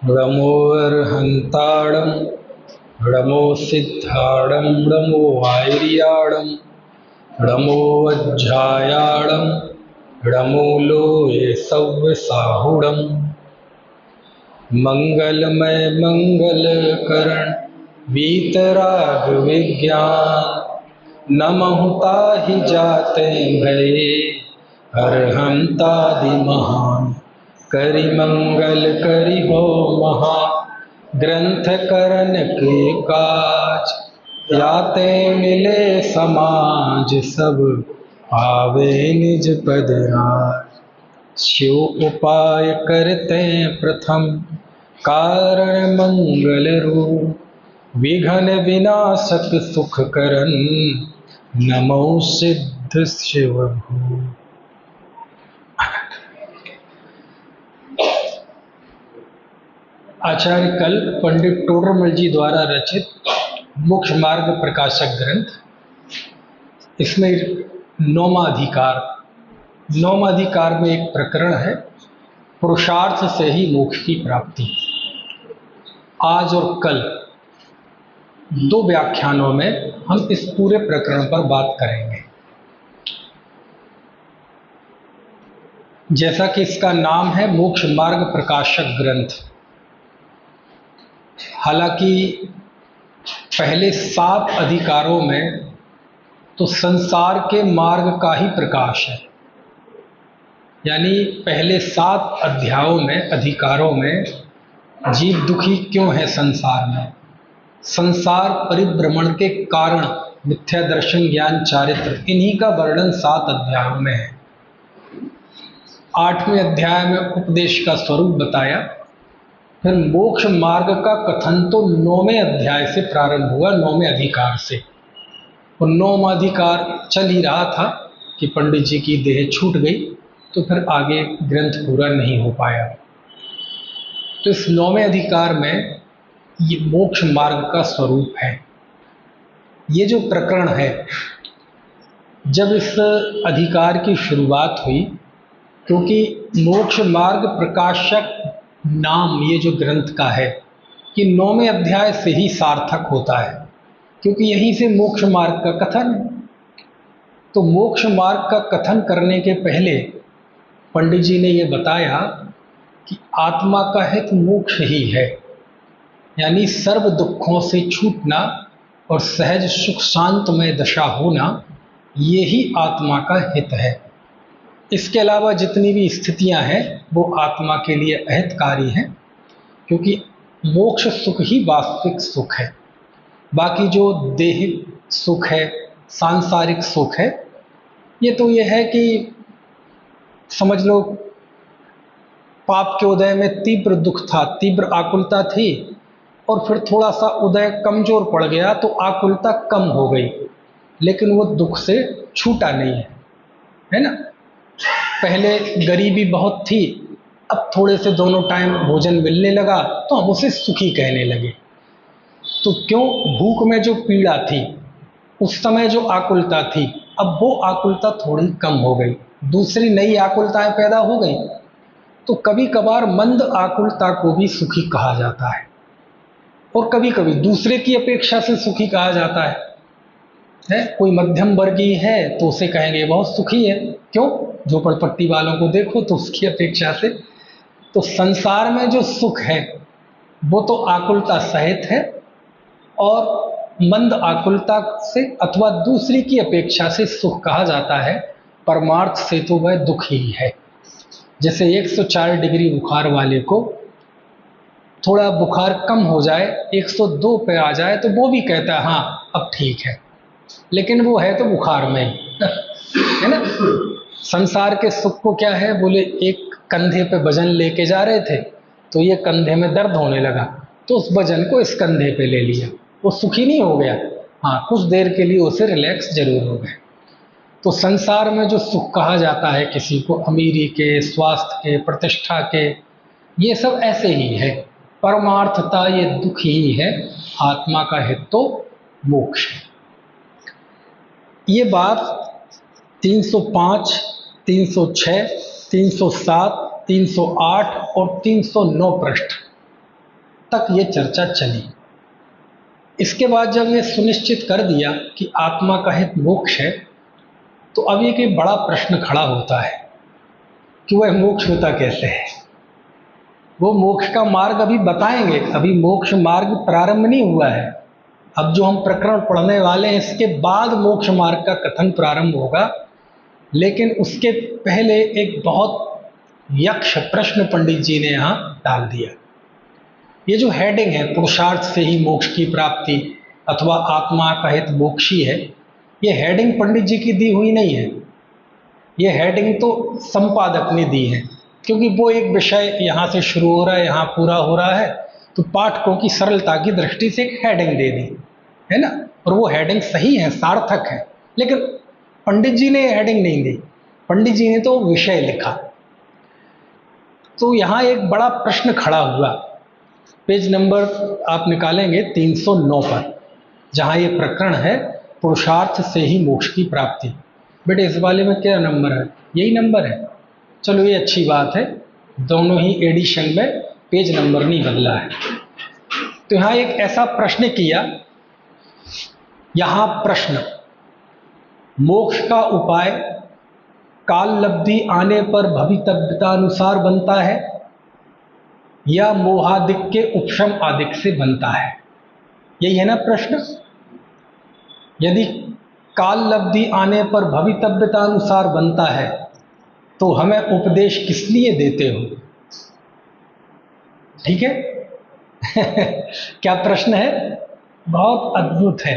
नमो अर्हन्ताणं नमो सिद्धाणं नमो आयर्याणं नमो वज्रायाणं नमो लोये सव्यसाहुणं मंगलमय मंगलकरण वीतराग विज्ञान नमहु ताहि जाते भये अर्हंतादि महान करि मंगल करि हो महा ग्रंथ करन के काज याते मिले समाज सब पावे निज पद राज शिव उपाय करते प्रथम कारण मंगल रूप विघन विनाशक सुख करन नमो सिद्ध शिव भू। आचार्य कल्प पंडित टोडरमल जी द्वारा रचित मोक्ष मार्ग प्रकाशक ग्रंथ, इसमें नौमा अधिकार में एक प्रकरण है पुरुषार्थ से ही मोक्ष की प्राप्ति। आज और कल 2 व्याख्यानों में हम इस पूरे प्रकरण पर बात करेंगे। जैसा कि इसका नाम है मोक्ष मार्ग प्रकाशक ग्रंथ, हालांकि पहले 7 अधिकारों में तो संसार के मार्ग का ही प्रकाश है, यानी पहले 7 अध्यायों में अधिकारों में जीव दुखी क्यों है संसार में, संसार परिभ्रमण के कारण, मिथ्या दर्शन ज्ञान चारित्र, इन्हीं का वर्णन 7 अध्यायों में है। 8वें अध्याय में उपदेश का स्वरूप बताया, फिर मोक्ष मार्ग का कथन तो 9वें अध्याय से प्रारंभ हुआ, 9वें अधिकार से। और 9वां अधिकार चल ही रहा था कि पंडित जी की देह छूट गई, तो फिर आगे ग्रंथ पूरा नहीं हो पाया। तो इस 9वें अधिकार में ये मोक्ष मार्ग का स्वरूप है। ये जो प्रकरण है, जब इस अधिकार की शुरुआत हुई, क्योंकि मोक्ष मार्ग प्रकाशक नाम ये जो ग्रंथ का है, ये 9वें अध्याय से ही सार्थक होता है, क्योंकि यहीं से मोक्ष मार्ग का कथन है। तो मोक्ष मार्ग का कथन करने के पहले पंडित जी ने ये बताया कि आत्मा का हित मोक्ष ही है, यानी सर्व दुखों से छूटना और सहज सुख शांतमय दशा होना, ये ही आत्मा का हित है। इसके अलावा जितनी भी स्थितियां हैं वो आत्मा के लिए अहितकारी हैं, क्योंकि मोक्ष सुख ही वास्तविक सुख है। बाकी जो देहिक सुख है, सांसारिक सुख है, ये तो ये है कि समझ लो पाप के उदय में तीव्र दुख था, तीव्र आकुलता थी, और फिर थोड़ा सा उदय कमजोर पड़ गया तो आकुलता कम हो गई, लेकिन वो दुख से छूटा नहीं है ना। पहले गरीबी बहुत थी, अब थोड़े से दोनों टाइम भोजन मिलने लगा तो हम उसे सुखी कहने लगे। तो क्यों, भूख में जो पीड़ा थी, उस समय जो आकुलता थी, अब वो आकुलता थोड़ी कम हो गई, दूसरी नई आकुलताएं पैदा हो गई। तो कभी कभार मंद आकुलता को भी सुखी कहा जाता है, और कभी कभी दूसरे की अपेक्षा से सुखी कहा जाता है। कोई मध्यम वर्गीय है तो उसे कहेंगे बहुत सुखी है, क्यों, झोपड़पट्टी वालों को देखो तो उसकी अपेक्षा से। तो संसार में जो सुख है वो तो आकुलता सहित है, और मंद आकुलता से अथवा दूसरी की अपेक्षा से सुख कहा जाता है, परमार्थ से तो वह दुख ही है। जैसे 104 डिग्री बुखार वाले को थोड़ा बुखार कम हो जाए, 102 पे आ जाए, तो वो भी कहता है हाँ अब ठीक है, लेकिन वो है तो बुखार में ही है ना। संसार के सुख को क्या है, बोले एक कंधे पे वजन लेके जा रहे थे तो ये कंधे में दर्द होने लगा, तो उस वजन को इस कंधे पे ले लिया, वो सुखी नहीं हो गया, हाँ कुछ देर के लिए उसे रिलैक्स जरूर हो गए। तो संसार में जो सुख कहा जाता है किसी को, अमीरी के, स्वास्थ्य के, प्रतिष्ठा के, ये सब ऐसे ही है। परमार्थता ये दुख ही है, आत्मा का हित तो मोक्ष है। ये बात 305, 306, 307, 308 और 309 पृष्ठ तक ये चर्चा चली। इसके बाद जब ये सुनिश्चित कर दिया कि आत्मा का हित मोक्ष है, तो अब एक बड़ा प्रश्न खड़ा होता है कि वह मोक्ष होता कैसे है। वो मोक्ष का मार्ग अभी बताएंगे, अभी मोक्ष मार्ग प्रारंभ नहीं हुआ है। अब जो हम प्रकरण पढ़ने वाले हैं इसके बाद मोक्ष मार्ग का कथन प्रारंभ होगा। लेकिन उसके पहले एक बहुत यक्ष प्रश्न पंडित जी ने यहाँ डाल दिया। ये जो हेडिंग है, पुरुषार्थ से ही मोक्ष की प्राप्ति अथवा आत्मा का हित मोक्षी है, ये हेडिंग पंडित जी की दी हुई नहीं है। ये हेडिंग तो संपादक ने दी है, क्योंकि वो एक विषय यहाँ से शुरू हो रहा है, यहाँ पूरा हो रहा है, तो पाठकों की सरलता की दृष्टि से एक हेडिंग दे दी है ना। और वो हेडिंग सही है, सार्थक है, लेकिन पंडित जी ने हेडिंग नहीं दी, पंडित जी ने तो विषय लिखा। तो यहाँ एक बड़ा प्रश्न खड़ा हुआ। पेज नंबर आप निकालेंगे 309 पर, जहाँ ये प्रकरण है पुरुषार्थ से ही मोक्ष की प्राप्ति। बेटे इस वाले में क्या नंबर है? यही नंबर है। चलो ये अच्छी बात है, दोनों ही एडिशन में पेज नंबर नहीं बदला है। तो यहाँ एक ऐसा प्रश्न किया, यहाँ प्रश्न मोक्ष का उपाय काल लब्धि आने पर भवितव्यतानुसार बनता है या मोहादिक के उपशम आदिक से बनता है? यही है ना प्रश्न। यदि काल लब्धि आने पर भवितव्यतानुसार बनता है तो हमें उपदेश किस लिए देते हो? ठीक है क्या प्रश्न है? बहुत अद्भुत है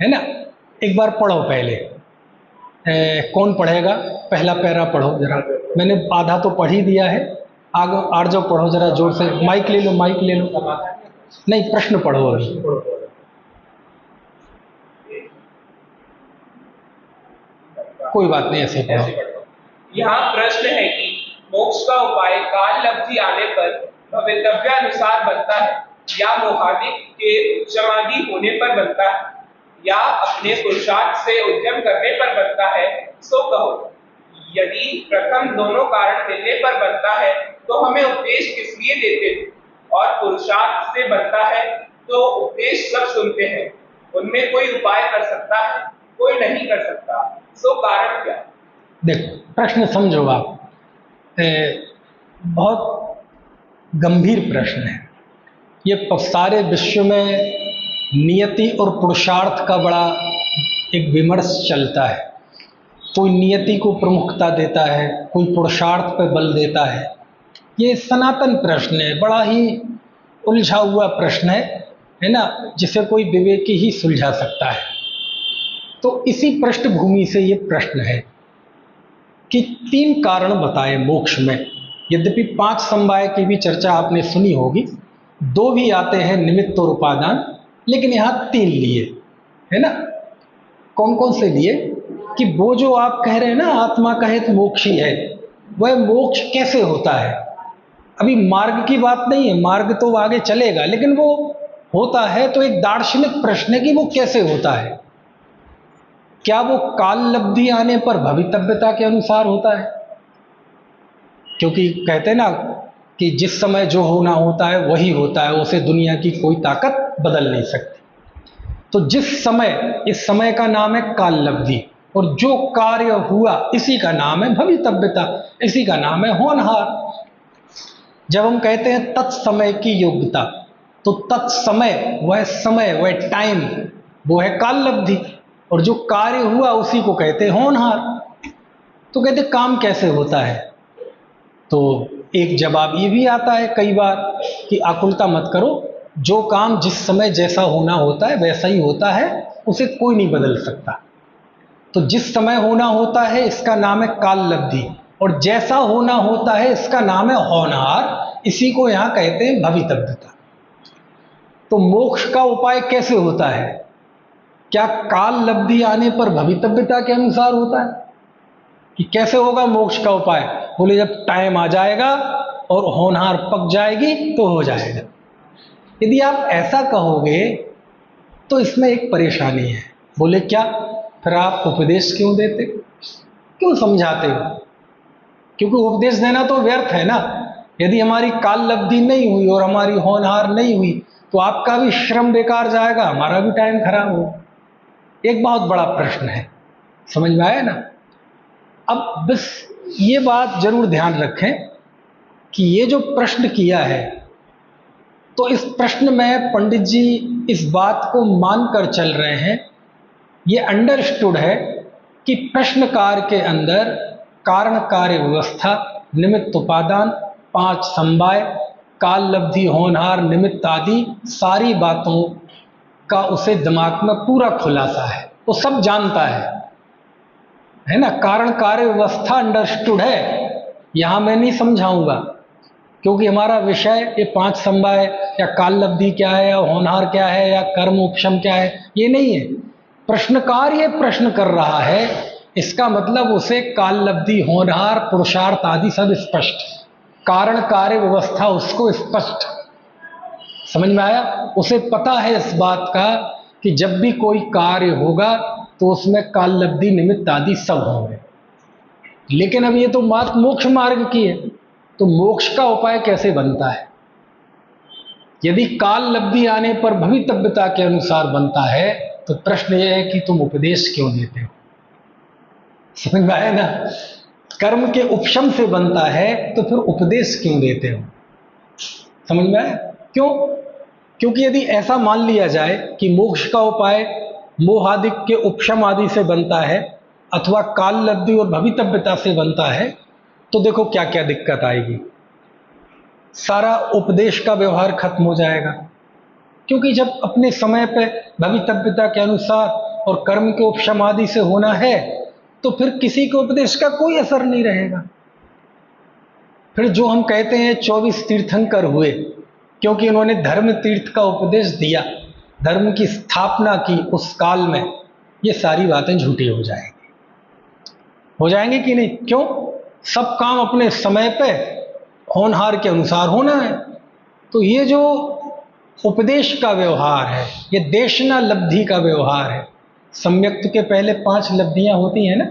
ना। एक बार पढ़ो पहले। कौन पढ़ेगा? पहला पैरा पढ़ो जरा। मैंने आधा तो पढ़ ही दिया है, आगे आठ जो पढ़ो जरा जोर से। माइक ले लो, माइक ले लो। नहीं, प्रश्न पढ़ो अभी। कोई बात नहीं, ऐसे पढ़ो। यहाँ प्रश्न है कि मोक्ष का उपाय काल लब्धि आने पर भवितव्यानुसार बनता है या मोहादिक के उपशमादि होने पर बनता है या अपने पुरुषार्थ से उद्यम करने पर बनता है, सो कहो। यदि प्रथम दोनों कारण मिलने पर बनता है तो हमें उपदेश किस लिए देते हैं, और पुरुषार्थ से बनता है तो उपदेश सब सुनते हैं। उनमें कोई उपाय कर सकता है, कोई नहीं कर सकता, सो कारण क्या? देखो प्रश्न समझो आप, बहुत गंभीर प्रश्न है ये। सारे विश्व में नियति और पुरुषार्थ का बड़ा एक विमर्श चलता है। कोई नियति को प्रमुखता देता है, कोई पुरुषार्थ पर बल देता है। ये सनातन प्रश्न है, बड़ा ही उलझा हुआ प्रश्न है ना, जिसे कोई विवेकी ही सुलझा सकता है। तो इसी पृष्ठभूमि से ये प्रश्न है कि 3 कारण बताए मोक्ष में। यद्यपि 5 समवाय की भी चर्चा आपने सुनी होगी, 2 भी आते हैं निमित्त और उपादान, लेकिन यहाँ 3 लिए है ना। कौन कौन से लिए? कि वो जो आप कह रहे हैं ना आत्मा का हित मोक्षी है, वह मोक्ष कैसे होता है। अभी मार्ग की बात नहीं है, मार्ग तो आगे चलेगा, लेकिन वो होता है तो एक दार्शनिक प्रश्न है कि वो कैसे होता है। क्या वो काल लब्धि आने पर भवितव्यता के अनुसार होता है? क्योंकि कहते हैं ना कि जिस समय जो होना होता है वही होता है, उसे दुनिया की कोई ताकत बदल नहीं सकती। तो जिस समय, इस समय का नाम है काल लब्धि, और जो कार्य हुआ इसी का नाम है भवितव्यता, इसी का नाम है होनहार। जब हम कहते हैं तत्समय की योग्यता, तो तत्समय वह समय, वह टाइम, वो है काल लब्धि, और जो कार्य हुआ उसी को कहते हैं होनहार। तो कहते काम कैसे होता है? तो एक जवाब ये भी आता है कई बार कि आकुलता मत करो, जो काम जिस समय जैसा होना होता है वैसा ही होता है, उसे कोई नहीं बदल सकता। तो जिस समय होना होता है इसका नाम है काल लब्धि, और जैसा होना होता है इसका नाम है होनहार, इसी को यहाँ कहते हैं भवितव्यता। तो मोक्ष का उपाय कैसे होता है? क्या काल लब्धि आने पर भवितव्यता के अनुसार होता है? कि कैसे होगा मोक्ष का उपाय? बोले जब टाइम आ जाएगा और होनहार पक जाएगी तो हो जाएगा। यदि आप ऐसा कहोगे तो इसमें एक परेशानी है। बोले क्या? फिर आप उपदेश क्यों देते, क्यों समझाते हो? क्योंकि उपदेश देना तो व्यर्थ है ना। यदि हमारी काल लब्धि नहीं हुई और हमारी होनहार नहीं हुई तो आपका भी श्रम बेकार जाएगा, हमारा भी टाइम खराब हो। एक बहुत बड़ा प्रश्न है, समझ में आया ना। अब बस ये बात जरूर ध्यान रखें कि ये जो प्रश्न किया है, तो इस प्रश्न में पंडित जी इस बात को मानकर चल रहे हैं, ये अंडरस्टूड है कि प्रश्नकार के अंदर कारण कार्य व्यवस्था, निमित्त उपादान, 5 समवाय, काल लब्धि, होनहार, निमित्त आदि सारी बातों का उसे दिमाग में पूरा खुलासा है, वो सब जानता है ना। कारण कार्य व्यवस्था अंडरस्टूड है, यहां मैं नहीं समझाऊंगा क्योंकि हमारा विषय ये 5 समवाय या काल लब्धि क्या है या होनहार क्या है या कर्म उपशम क्या है, ये नहीं है। प्रश्नकार ये प्रश्न कर रहा है, इसका मतलब उसे काल लब्धि, होनहार, पुरुषार्थ आदि सब स्पष्ट, कारण कार्य व्यवस्था उसको स्पष्ट, समझ में आया। उसे पता है इस बात का कि जब भी कोई कार्य होगा तो उसमें काल लब्धि, निमित्त आदि सब होंगे। लेकिन अब ये तो बात मोक्ष मार्ग की है, तो मोक्ष का उपाय कैसे बनता है? यदि काल लब्धि आने पर भवितव्यता के अनुसार बनता है तो प्रश्न यह है कि तुम उपदेश क्यों देते हो? समझ में आया ना। कर्म के उपशम से बनता है तो फिर उपदेश क्यों देते हो? समझ में आया क्यों? क्योंकि यदि ऐसा मान लिया जाए कि मोक्ष का उपाय मोहादिक के उपशम आदि से बनता है अथवा काल लब्धि और भवितव्यता से बनता है, तो देखो क्या क्या दिक्कत आएगी। सारा उपदेश का व्यवहार खत्म हो जाएगा, क्योंकि जब अपने समय पे भवितव्यता के अनुसार और कर्म के उपशम आदि से होना है तो फिर किसी के उपदेश का कोई असर नहीं रहेगा। फिर जो हम कहते हैं 24 तीर्थंकर हुए, क्योंकि उन्होंने धर्म तीर्थ का उपदेश दिया, धर्म की स्थापना की उस काल में, ये सारी बातें झूठी हो जाएंगी। हो जाएंगे कि नहीं? क्यों? सब काम अपने समय पे होनहार के अनुसार होना है। तो ये जो उपदेश का व्यवहार है, ये देशना लब्धि का व्यवहार है। सम्यक्त के पहले 5 लब्धियां होती हैं ना,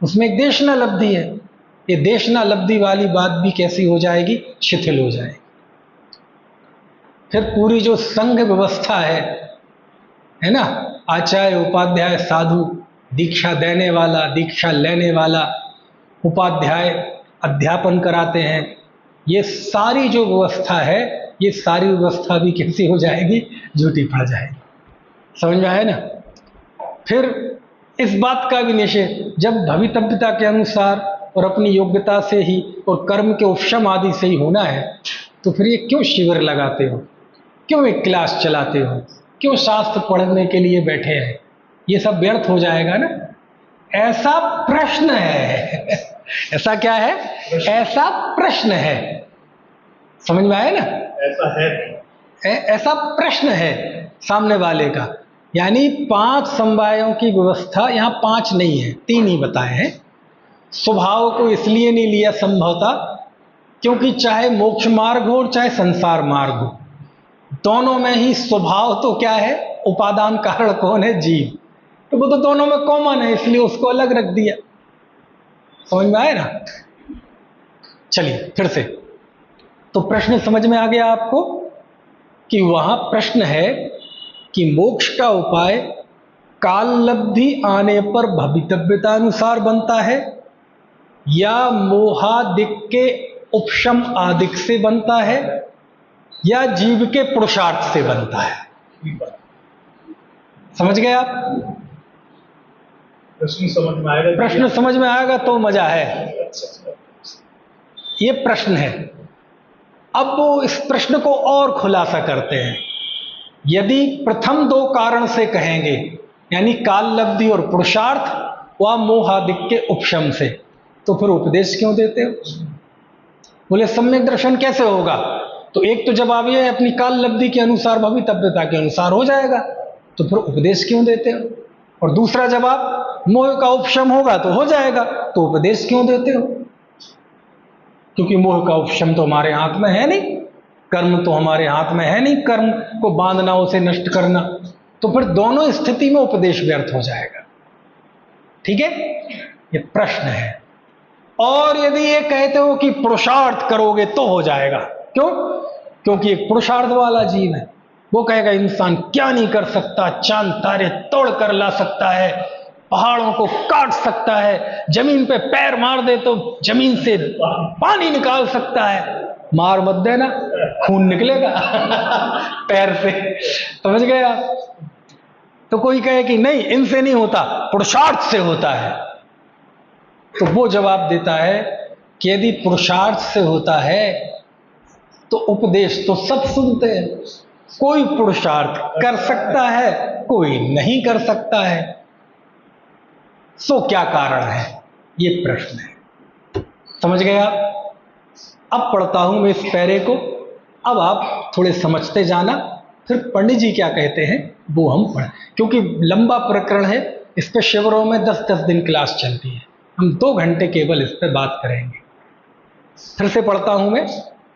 उसमें एक देशना लब्धि है। ये देशना लब्धि वाली बात भी कैसी हो जाएगी? शिथिल हो जाएगी। फिर पूरी जो संघ व्यवस्था है ना, आचार्य, उपाध्याय, साधु, दीक्षा देने वाला, दीक्षा लेने वाला, उपाध्याय अध्यापन कराते हैं, ये सारी जो व्यवस्था है, ये सारी व्यवस्था भी कैसी हो जाएगी? झूठी पड़ जाएगी। समझ में आया ना। फिर इस बात का भी निषेध, जब भवितव्यता के अनुसार और अपनी योग्यता से ही और कर्म के उपशम आदि से ही होना है, तो फिर ये क्यों शिविर लगाते हो, क्यों एक क्लास चलाते हो, क्यों शास्त्र पढ़ने के लिए बैठे हैं? ये सब व्यर्थ हो जाएगा ना। ऐसा प्रश्न है ऐसा क्या है? ऐसा प्रश्न है। समझ में आया ना। ऐसा है, ऐसा प्रश्न है सामने वाले का। यानी 5 समवायों की व्यवस्था, यहाँ 5 नहीं है, 3 ही बताए हैं। स्वभाव को इसलिए नहीं लिया संभवतः क्योंकि चाहे मोक्ष मार्ग हो और चाहे संसार मार्ग हो, दोनों में ही स्वभाव तो क्या है? उपादान कारण कौन है? जीव। तो वो तो दोनों में कॉमन है, इसलिए उसको अलग रख दिया। समझ में आया ना। चलिए फिर से, तो प्रश्न समझ में आ गया आपको कि वहां प्रश्न है कि मोक्ष का उपाय काल लब्धि आने पर भवितव्यता अनुसार बनता है या मोहादिक के उपशम आदिक से बनता है या जीव के पुरुषार्थ से बनता है। समझ गए आप? प्रश्न समझ में आएगा? प्रश्न समझ में आएगा तो मजा है। ये प्रश्न है। अब वो इस प्रश्न को और खुलासा करते हैं। यदि प्रथम 2 कारण से कहेंगे, यानी काल लब्धि और पुरुषार्थ व मोहादिक के उपशम से, तो फिर उपदेश क्यों देते हो? बोले सम्यक दर्शन कैसे होगा? तो एक तो जवाब ये है, अपनी काल लब्धि के अनुसार, भवितव्यता के अनुसार हो जाएगा, तो फिर उपदेश क्यों देते हो? और दूसरा जवाब, मोह का उपशम होगा तो हो जाएगा, तो उपदेश क्यों देते हो? क्योंकि मोह का उपशम तो हमारे हाथ में है नहीं, कर्म तो हमारे हाथ में है नहीं, कर्म को बांधना, उसे नष्ट करना। तो फिर दोनों स्थिति में उपदेश व्यर्थ हो जाएगा। ठीक है, ये प्रश्न है। और यदि ये कहते हो कि पुरुषार्थ करोगे तो हो जाएगा। क्यों? क्योंकि एक पुरुषार्थ वाला जीव है। वो कहेगा इंसान क्या नहीं कर सकता, चांद तारे तोड़ कर ला सकता है, पहाड़ों को काट सकता है, जमीन पे पैर मार दे तो जमीन से पानी निकाल सकता है। मार मत देना, खून निकलेगा पैर से। समझ गए आप? तो कोई कहे कि नहीं इनसे नहीं होता, पुरुषार्थ से होता है, तो वो जवाब देता है कि यदि पुरुषार्थ से होता है तो उपदेश तो सब सुनते हैं। कोई पुरुषार्थ कर सकता है, कोई नहीं कर सकता है, सो क्या कारण है, ये प्रश्न है। समझ गए आप? अब पढ़ता हूं मैं इस पैरे को, अब आप थोड़े समझते जाना, फिर पंडित जी क्या कहते हैं वो हम पढ़ें, क्योंकि लंबा प्रकरण है, इस पर शिविरों में 10-10 दिन क्लास चलती है, हम 2 घंटे केवल इस पर बात करेंगे। फिर से पढ़ता हूं मैं।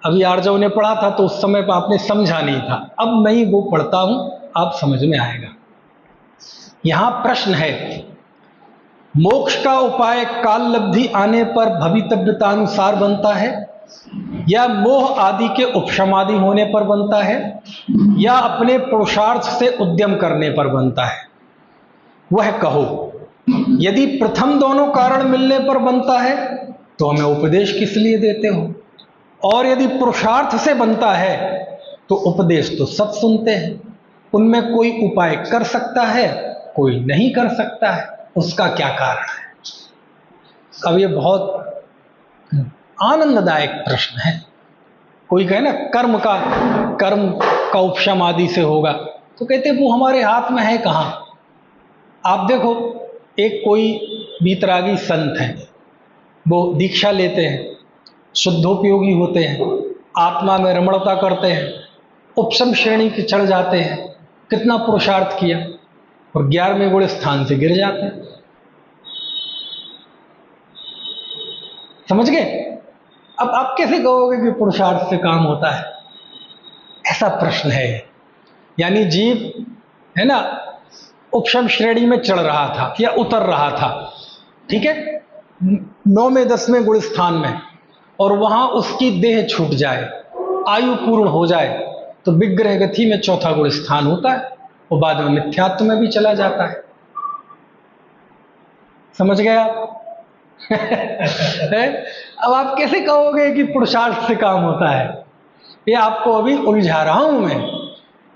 अभी आर्जव ने पढ़ा था तो उस समय पर आपने समझा नहीं था, अब मैं वो पढ़ता हूं, आप समझ में आएगा। यहां प्रश्न है, मोक्ष का उपाय काल लब्धि आने पर भवितव्यतानुसार बनता है, या मोह आदि के उपशमादि होने पर बनता है, या अपने पुरुषार्थ से उद्यम करने पर बनता है? वह कहो। यदि प्रथम दोनों कारण मिलने पर बनता है तो हमें उपदेश किस लिए देते हो, और यदि पुरुषार्थ से बनता है तो उपदेश तो सब सुनते हैं, उनमें कोई उपाय कर सकता है, कोई नहीं कर सकता है, उसका क्या कारण है? अब ये बहुत आनंददायक प्रश्न है। कोई कहे ना कर्म का उपशम आदि से होगा, तो कहते वो हमारे हाथ में है कहां। आप देखो, एक कोई बीतरागी संत है, वो दीक्षा लेते हैं, शुद्धोपयोगी होते हैं, आत्मा में रमणता करते हैं, उपशम श्रेणी के चढ़ जाते हैं, कितना पुरुषार्थ किया और 11वें गुण स्थान से गिर जाते हैं। समझ गए? अब आप कैसे कहोगे कि पुरुषार्थ से काम होता है? ऐसा प्रश्न है। यानी जीव है ना, उपशम श्रेणी में चढ़ रहा था या उतर रहा था, ठीक है, 9वें 10वें गुण स्थान में, और वहां उसकी देह छूट जाए, आयु पूर्ण हो जाए, तो विग्रह गति में 4था गुण स्थान होता है, वो बाद में मिथ्यात्व में भी चला जाता है। समझ गए आप? अब आप कैसे कहोगे कि पुरुषार्थ से काम होता है? ये आपको अभी उलझा रहा हूं मैं,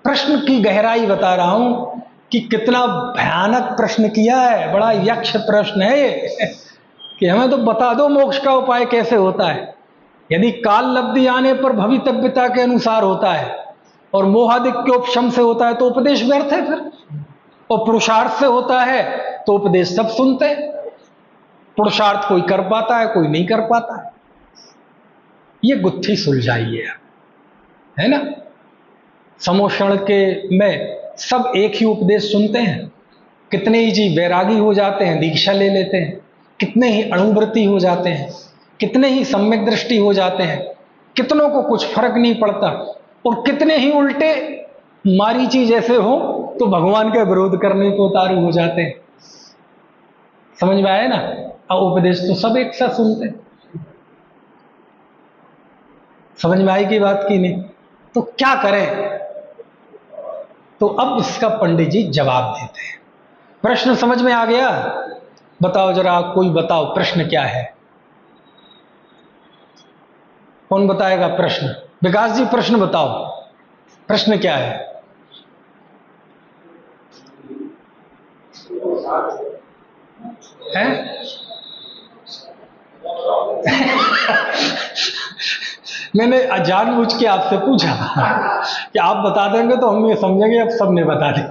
प्रश्न की गहराई बता रहा हूं कि कितना भयानक प्रश्न किया है, बड़ा यक्ष प्रश्न है ये कि हमें तो बता दो मोक्ष का उपाय कैसे होता है। यदि काल लब्धि आने पर भवितव्यता के अनुसार होता है और मोहादिक के उपशम से होता है तो उपदेश व्यर्थ है फिर, और पुरुषार्थ से होता है तो उपदेश सब सुनते हैं। पुरुषार्थ कोई कर पाता है, कोई नहीं कर पाता है। ये गुत्थी सुलझाइए, है ना। समोषण के में सब एक ही उपदेश सुनते हैं, कितने ही जी वैरागी हो जाते हैं, दीक्षा ले लेते हैं, कितने ही अणुव्रती हो जाते हैं, कितने ही सम्यक दृष्टि हो जाते हैं, कितनों को कुछ फर्क नहीं पड़ता, और कितने ही उल्टे मारीची जैसे हो तो भगवान का विरोध करने को उतारू हो जाते हैं। समझ में आया ना? अब उपदेश तो सब एक साथ सुनते हैं। समझ में आई की बात की नहीं? तो क्या करें? तो अब इसका पंडित जी जवाब देते हैं। प्रश्न समझ में आ गया? बताओ जरा, कोई बताओ प्रश्न क्या है? कौन बताएगा प्रश्न? विकास जी प्रश्न बताओ, प्रश्न क्या है? हैं? मैंने जानबूझ के आपसे पूछा कि आप बता देंगे तो हम ये समझेंगे अब सबने बता दिया।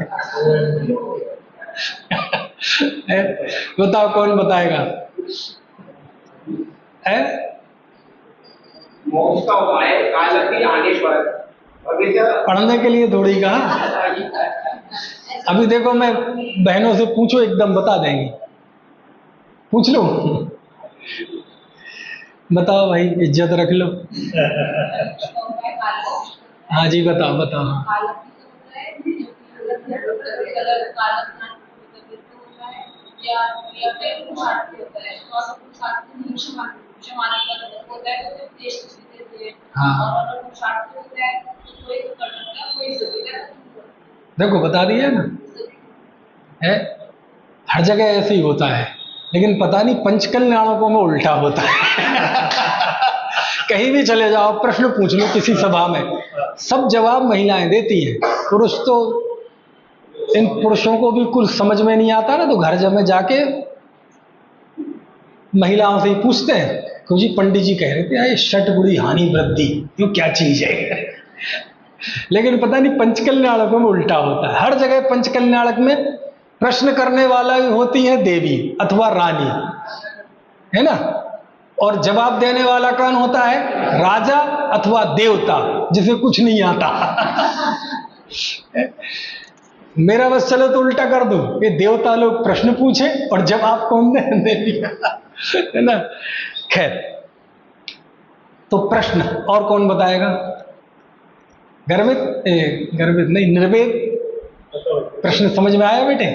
बताओ कौन बताएगा? है मोक्ष का उपाय काल लब्धि आने पर पढ़ने के लिए थोड़ी कहा। अभी देखो, मैं बहनों से पूछो एकदम बता देंगी। पूछ लो, बताओ भाई, इज्जत रख लो। हाँ जी, बताओ बताओ। जमाने का मतलब होता है तो देश को देते हैं। हाँ। और अगर पुरुषार्थ होता है तो कोई कर सकता है, कोई जरूरी है। देखो बता दिया ना, है हर जगह ऐसे ही होता है, लेकिन पता नहीं पंचकल्याणकों में उल्टा होता है। कहीं भी चले जाओ, प्रश्न पूछ लो किसी सभा में, सब जवाब महिलाएं देती हैं। पुरुष तो, इन पुरुषों को भी कुछ समझ में नहीं आता ना, तो घर जब में जाके महिलाओं से ही पूछते हैं क्यों जी, पंडित जी कह रहे थे ये षटगुणी हानि वृद्धि, ये क्या चीज है। लेकिन पता नहीं पंचकल्याणकों में उल्टा होता है। हर जगह पंचकल्याणक में प्रश्न करने वाला भी होती है देवी अथवा रानी, है ना, और जवाब देने वाला कौन होता है, राजा अथवा देवता, जिसे कुछ नहीं आता। मेरा बस चलो तो उल्टा कर दूं, ये देवता लोग प्रश्न पूछे और जवाब कौन दे दिया, है ना। खैर, तो प्रश्न और कौन बताएगा, गर्भित नहीं, निर्वेद। प्रश्न समझ में आया बेटे,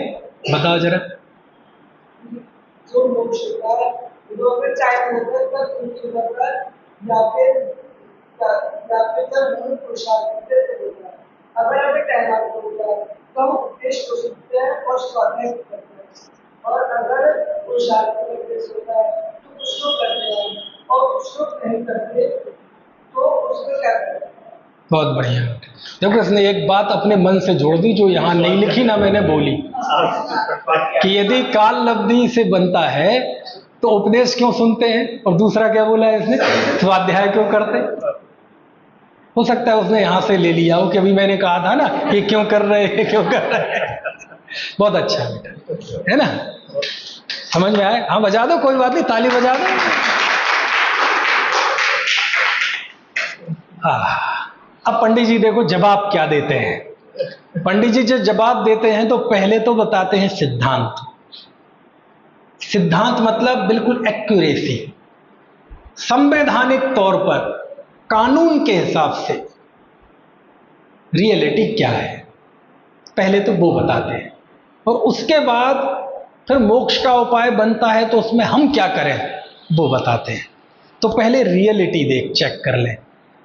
बताओ जरा। जो मोक्ष होता है वो फिर चाहे तक होता है या फिर जब हम पुरुषार्थ से होता है। अगर हमें टहला होता है तो हम उपदेश को सुनते हैं और स्वाध्याय करते हैं, और अगर पुरुषार्थ का उपदेश होता है तो कुछ लोग करते हैं और कुछ लोग नहीं करते, तो उसमें क्या करते हैं। बहुत बढ़िया। देखो इसने एक बात अपने मन से जोड़ दी जो यहाँ नहीं लिखी ना मैंने बोली, कि यदि काल लब्धि से बनता है तो उपदेश क्यों सुनते हैं, और दूसरा क्या बोला है इसने, स्वाध्याय क्यों करते। हो सकता है उसने यहाँ से ले लिया हो कि अभी मैंने कहा था ना कि क्यों कर रहे हैं, क्यों कर रहे हैं। बहुत अच्छा बेटा, है ना, समझ में आए। हाँ बजा दो, कोई बात नहीं, ताली बजा दो। अब पंडित जी देखो जवाब क्या देते हैं। पंडित जी जो जवाब देते हैं तो पहले तो बताते हैं सिद्धांत। सिद्धांत मतलब बिल्कुल एक्यूरेसी, संवैधानिक तौर पर कानून के हिसाब से रियलिटी क्या है, पहले तो वो बताते हैं। और उसके बाद फिर मोक्ष का उपाय बनता है तो उसमें हम क्या करें वो बताते हैं। तो पहले रियलिटी चेक कर लें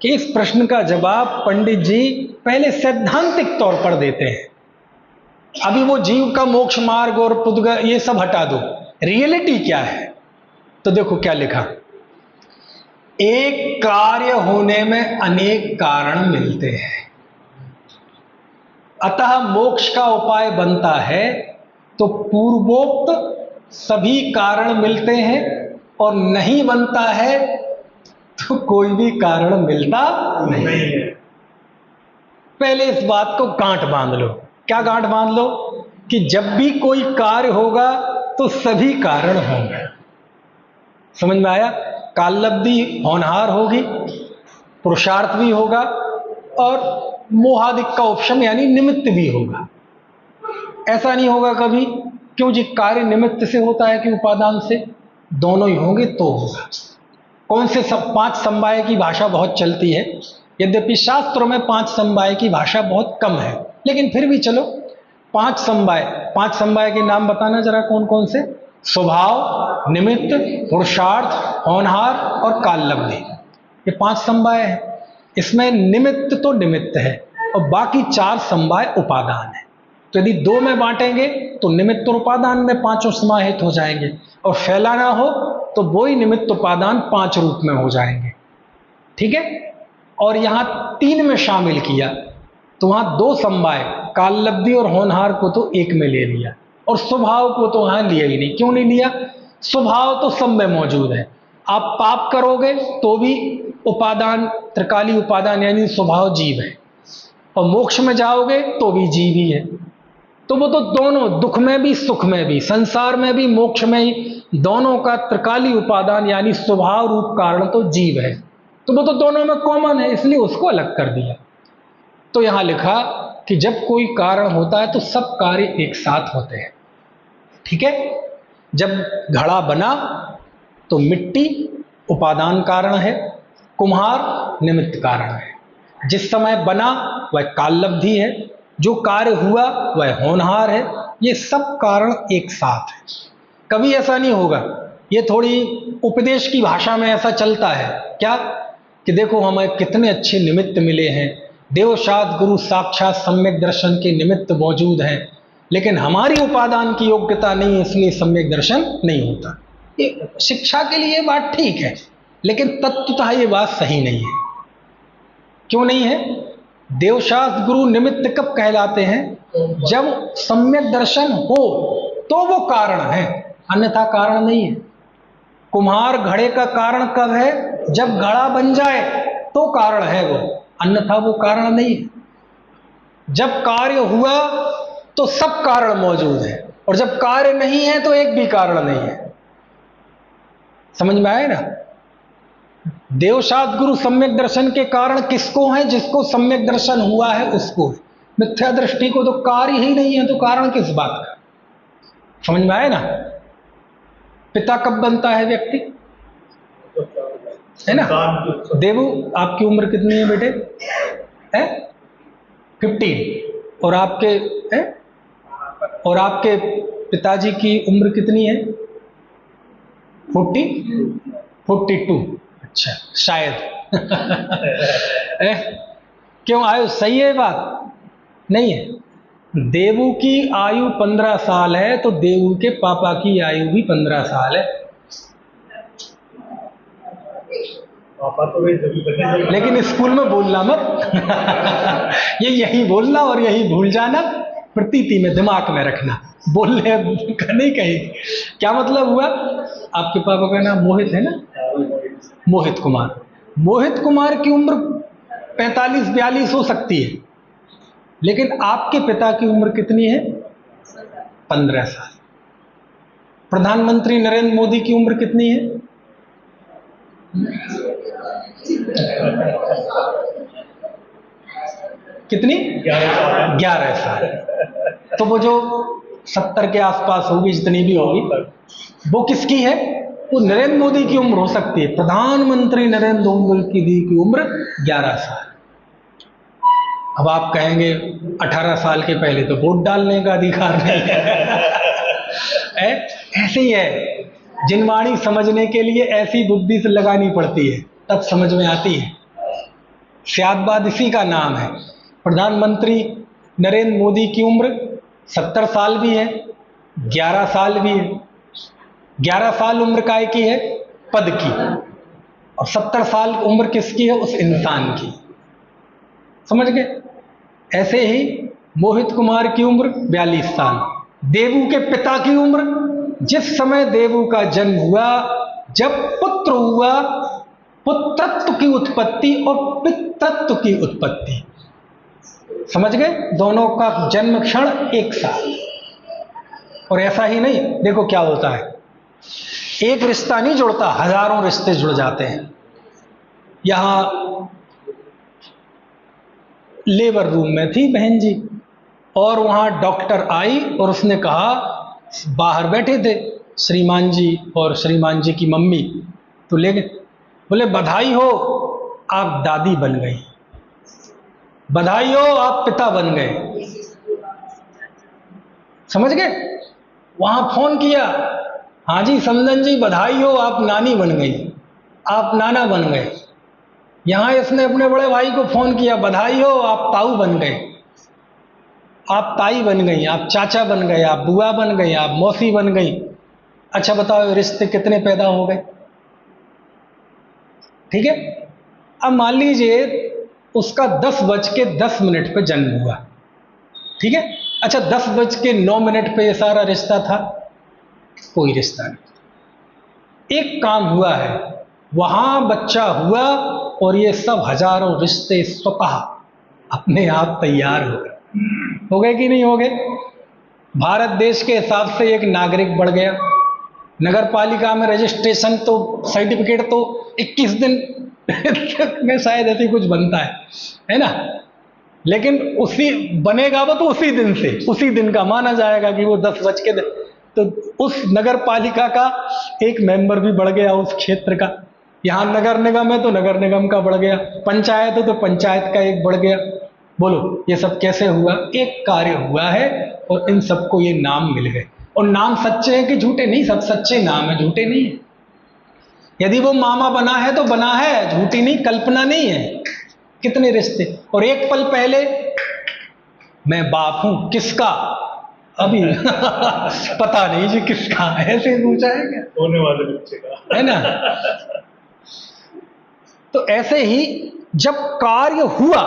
कि इस प्रश्न का जवाब पंडित जी पहले सैद्धांतिक तौर पर देते हैं। अभी वो जीव का मोक्ष मार्ग और पुद्गल ये सब हटा दो, रियलिटी क्या है। तो देखो क्या लिखा, एक कार्य होने में अनेक कारण मिलते हैं, अतः मोक्ष का उपाय बनता है तो पूर्वोक्त सभी कारण मिलते हैं, और नहीं बनता है तो कोई भी कारण मिलता नहीं है। पहले इस बात को गांठ बांध लो। क्या गांठ बांध लो, कि जब भी कोई कार्य होगा तो सभी कारण होंगे। समझ में आया, काल लब्धि होनहार होगी, पुरुषार्थ भी होगा, और मोहादिक का उपशम यानी निमित्त भी होगा। ऐसा नहीं होगा कभी क्यों जी कार्य निमित्त से होता है कि उपादान से, दोनों ही होंगे तो होगा। कौन से सब 5 समवाय की भाषा बहुत चलती है, यद्यपि शास्त्रों में 5 समवाय की भाषा बहुत कम है, लेकिन फिर भी चलो 5 समवाय के नाम बताना जरा, कौन कौन से। स्वभाव, निमित्त, पुरुषार्थ, होनहार और काल लब्धि, ये 5 समवाय है। इसमें निमित्त तो निमित्त है और बाकी 4 समवाय उपादान है। तो यदि 2 में बांटेंगे तो निमित्त और उपादान में 5 समाहित हो जाएंगे, और फैलाना हो तो वही निमित्त उपादान 5 रूप में हो जाएंगे। ठीक है, और यहां 3 में शामिल किया तो वहां 2 समवाय काल लब्धि और होनहार को तो 1 में ले लिया, और स्वभाव को तो वहां लिया ही नहीं। क्यों नहीं लिया, स्वभाव तो सब में मौजूद है। आप पाप करोगे तो भी उपादान, त्रिकाली उपादान यानी स्वभाव जीव है, और मोक्ष में जाओगे तो भी जीव ही है। तो वो तो दोनों, दुख में भी सुख में भी, संसार में भी मोक्ष में ही, दोनों का त्रिकाली उपादान यानी स्वभाव रूप कारण तो जीव है। तो वो तो दोनों में कॉमन है, इसलिए उसको अलग कर दिया। तो यहां लिखा कि जब कोई कारण होता है तो सब कार्य एक साथ होते हैं। ठीक है, जब घड़ा बना तो मिट्टी उपादान कारण है, कुम्हार निमित्त कारण है। जिस समय बना वह काल लब्धि है, जो कार्य हुआ वह होनहार है। ये सब कारण एक साथ है। कभी ऐसा नहीं होगा ये थोड़ी उपदेश की भाषा में ऐसा चलता है क्या कि देखो हमें कितने अच्छे निमित्त मिले हैं, देवशाद गुरु साक्षात सम्यक दर्शन के निमित्त मौजूद हैं, लेकिन हमारी उपादान की योग्यता नहीं है इसलिए सम्यक दर्शन नहीं होता। ये शिक्षा के लिए बात ठीक है, लेकिन तत्वतः ये बात सही नहीं है। क्यों नहीं है? देवशास्त्र गुरु निमित्त कब कहलाते हैं? जब सम्यक दर्शन हो तो वो कारण है, अन्यथा कारण नहीं है। कुम्हार घड़े का कारण कब है? जब घड़ा बन जाए तो कारण है वो, अन्यथा वो कारण नहीं है। जब कार्य हुआ तो सब कारण मौजूद है, और जब कार्य नहीं है तो एक भी कारण नहीं है। समझ में आए ना? देवशास्त्र गुरु सम्यक दर्शन के कारण किसको है? जिसको सम्यक दर्शन हुआ है उसको है। मिथ्या दृष्टि को तो कार्य ही नहीं है तो कारण किस बात का? समझ में आए ना? पिता कब बनता है व्यक्ति, है ना? देवू आपकी उम्र कितनी है बेटे? है 15। और आपके है? और आपके पिताजी की उम्र कितनी है? 42। अच्छा शायद क्यों आयु सही है? बात नहीं है। देवू की आयु 15 साल है तो देवू के पापा की आयु भी 15 साल है। लेकिन स्कूल में बोलना मत ये यही बोलना और यही भूल जाना, प्रतीति में दिमाग में रखना, बोलने नहीं कहीं। क्या मतलब हुआ? आपके पापा का नाम मोहित है ना? मोहित कुमार। मोहित कुमार की उम्र 45-42 हो सकती है, लेकिन आपके पिता की उम्र कितनी है? 15 साल। प्रधानमंत्री नरेंद्र मोदी की उम्र कितनी है? कितनी? 11 साल। तो वो जो 70 के आसपास होगी, जितनी भी होगी, वो किसकी है? वो नरेंद्र मोदी की उम्र हो सकती है। प्रधानमंत्री नरेंद्र मोदी की उम्र 11 साल। अब आप कहेंगे 18 साल के पहले तो वोट डालने का अधिकार नहीं है। ऐसे ही है, जिनवाणी समझने के लिए ऐसी बुद्धि से लगानी पड़ती है, तब समझ में आती है। सियादबाद इसी का नाम है। प्रधानमंत्री नरेंद्र मोदी की उम्र 70 साल भी है, 11 साल भी है। 11 साल उम्र काय की है? पद की। और 70 साल उम्र किसकी है? उस इंसान की। समझ गए? ऐसे ही मोहित कुमार की उम्र 42 साल। देवू के पिता की उम्र, जिस समय देवू का जन्म हुआ, जब पुत्र हुआ, पुत्रत्व की उत्पत्ति और पितृत्व की उत्पत्ति। समझ गए? दोनों का जन्म क्षण एक साल। और ऐसा ही नहीं, देखो क्या होता है, एक रिश्ता नहीं जुड़ता, हजारों रिश्ते जुड़ जाते हैं। यहां लेबर रूम में थी बहन जी, और वहां डॉक्टर आई और उसने कहा, बाहर बैठे थे श्रीमान जी और श्रीमान जी की मम्मी, तो ले गए, बोले बधाई हो आप दादी बन गई, बधाई हो आप पिता बन गए। समझ गए? वहां फोन किया, हाँ जी समदन जी बधाई हो आप नानी बन गई, आप नाना बन गए। यहां इसने अपने बड़े भाई को फोन किया, बधाई हो आप ताऊ बन गए, आप ताई बन गई, आप चाचा बन गए, आप बुआ बन गई, आप मौसी बन गई। अच्छा बताओ रिश्ते कितने पैदा हो गए? ठीक है। अब मान लीजिए उसका 10:10 पे जन्म हुआ, ठीक है। अच्छा 10:09 पे ये सारा रिश्ता था? कोई रिश्ता नहीं। एक काम हुआ है, वहां बच्चा हुआ और ये सब हजारों रिश्ते स्वतः अपने आप तैयार हो गए। हो गए कि नहीं हो गए? भारत देश के हिसाब से एक नागरिक बढ़ गया। नगर पालिका में रजिस्ट्रेशन तो सर्टिफिकेट तो 21 दिन में शायद ऐसे कुछ बनता है ना? लेकिन उसी बनेगा वो तो उसी दिन से, उसी दिन का माना जाएगा कि वो 10 बज के, तो उस नगर पालिका का एक मेंबर भी बढ़ गया उस क्षेत्र का। यहाँ नगर निगम है तो नगर निगम का बढ़ गया, पंचायत है तो पंचायत का एक बढ़ गया। बोलो ये सब कैसे हुआ? एक कार्य हुआ है और इन सबको ये नाम मिल गए। और नाम सच्चे हैं कि झूठे? नहीं, सब सच्चे नाम है, झूठे नहीं है। यदि वो मामा बना है तो बना है, झूठी नहीं, कल्पना नहीं है। कितने रिश्ते, और एक पल पहले मैं बाप हूं, किसका? अभी पता नहीं जी किसका, ऐसे पूछा है क्या? होने वाले बच्चे का, है ना? तो ऐसे ही जब कार्य हुआ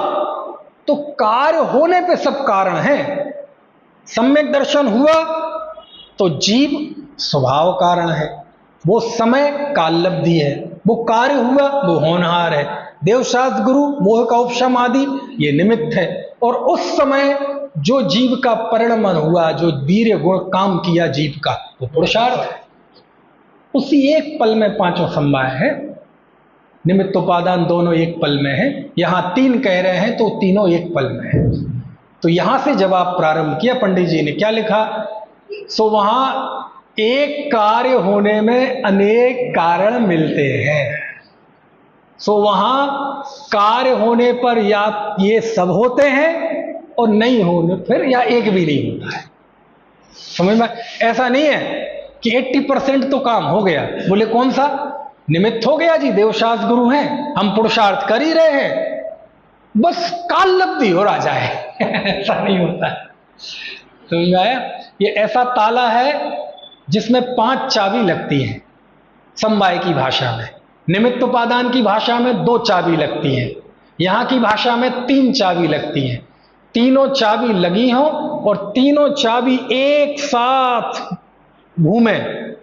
तो कार्य होने पे सब कारण है। सम्यक दर्शन हुआ तो जीव स्वभाव कारण है, वो समय काललब्धि है, वो कार्य हुआ वो होनहार है। देवशास्त्र गुरु मोह का उपशम आदि ये निमित्त है, और उस समय जो जीव का परिणमन हुआ, जो वीर्य गुण काम किया जीव का, वो पुरुषार्थ है। उसी एक पल में पांचों समवाय है, निमित्त उपादान दोनों एक पल में है। यहां तीन कह रहे हैं तो तीनों एक पल में है। तो यहां से जवाब प्रारंभ किया पंडित जी ने, क्या लिखा? सो वहां एक कार्य होने में अनेक कारण मिलते हैं। सो वहां कार्य होने पर या ये सब होते हैं, और नहीं होने फिर या एक भी नहीं होता है। समझ में? ऐसा नहीं है कि 80% तो काम हो गया। बोले कौन सा? निमित्त हो गया जी, देवशास्त्र गुरु हैं, हम पुरुषार्थ कर ही रहे हैं, बस काल लब्धि हो रहा जाए। ऐसा नहीं होता है। समझ में आया? ये ऐसा ताला है जिसमें 5 चाबी लगती हैं समवाय की भाषा में। निमित्त उपादान की भाषा में 2 चाबी लगती हैं, यहां की भाषा में 3 चाबी लगती हैं। तीनों चाबी लगी हों और तीनों चाबी एक साथ घूमे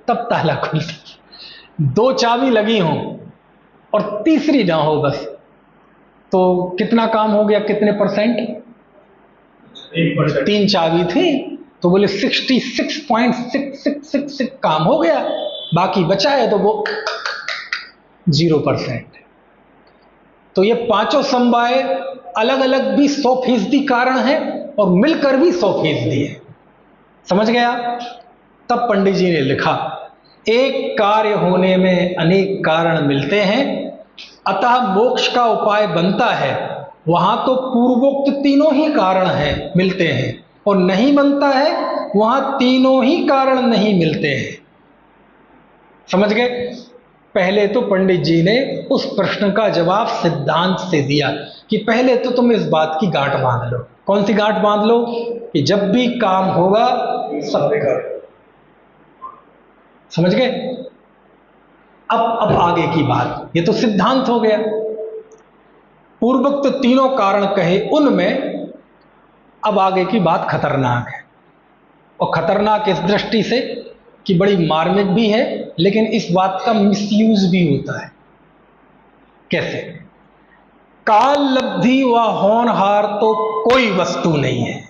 तब ताला खुलता। 2 चाबी लगी हों और तीसरी ना हो बस, तो कितना काम हो गया? कितने %? 3 चाबी थी तो बोले 66.6666 काम हो गया, बाकी बचा है तो वो 0%। तो ये पांचों समवाय अलग अलग भी 100% कारण है और मिलकर भी 100% है। समझ गया? तब पंडित जी ने लिखा, एक कार्य होने में अनेक कारण मिलते हैं, अतः मोक्ष का उपाय बनता है। वहां तो पूर्वोक्त तीनों ही कारण हैं, मिलते हैं, और नहीं बनता है वहां तीनों ही कारण नहीं मिलते हैं। समझ गए? पहले तो पंडित जी ने उस प्रश्न का जवाब सिद्धांत से दिया कि पहले तो तुम इस बात की गांठ बांध लो। कौन सी गांठ बांध लो? कि जब भी काम होगा सब कर। समझ गए? अब आगे की बात, ये तो सिद्धांत हो गया। पूर्वोक्त तीनों कारण कहे, उनमें अब आगे की बात खतरनाक है, और खतरनाक इस दृष्टि से कि बड़ी मार्मिक भी है, लेकिन इस बात का मिसयूज भी होता है। कैसे? काल लब्धि व होनहार तो कोई वस्तु नहीं है।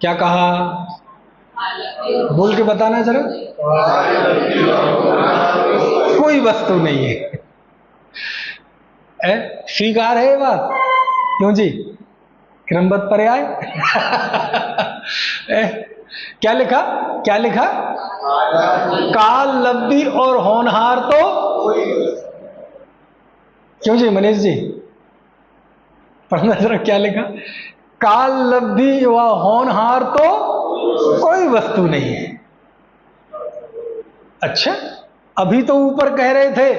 क्या कहा? बोल के बताना जरा। कोई वस्तु नहीं है। स्वीकार है ये बात? क्यों जी? क्रमबद्ध पर्याय। क्या लिखा? क्या लिखा? काल लब्धि और होनहार तो। क्यों जी मनीष जी? पढ़ना जरा, क्या लिखा? काल लब्धि व होनहार तो कोई वस्तु नहीं है। अच्छा, अभी तो ऊपर कह रहे थे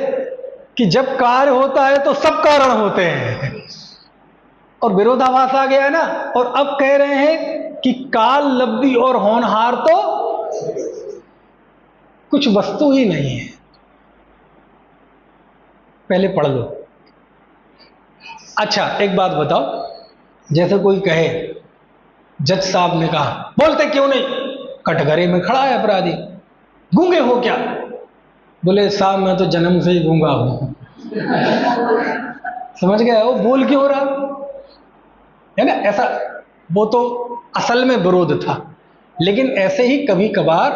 कि जब कार्य होता है तो सब कारण होते हैं, और विरोधाभास आ गया है ना। और अब कह रहे हैं कि काल लब्धि और होनहार तो कुछ वस्तु ही नहीं है। पहले पढ़ लो। अच्छा, एक बात बताओ, जैसे कोई कहे, जज साहब ने कहा, बोलते क्यों नहीं? कटघरे में खड़ा है अपराधी, गूंगे हो क्या? बोले साहब मैं तो जन्म से ही गूंगा हूं। समझ गए? वो बोल क्यों रहा है ना? ऐसा वो तो असल में विरोध था, लेकिन ऐसे ही कभी कभार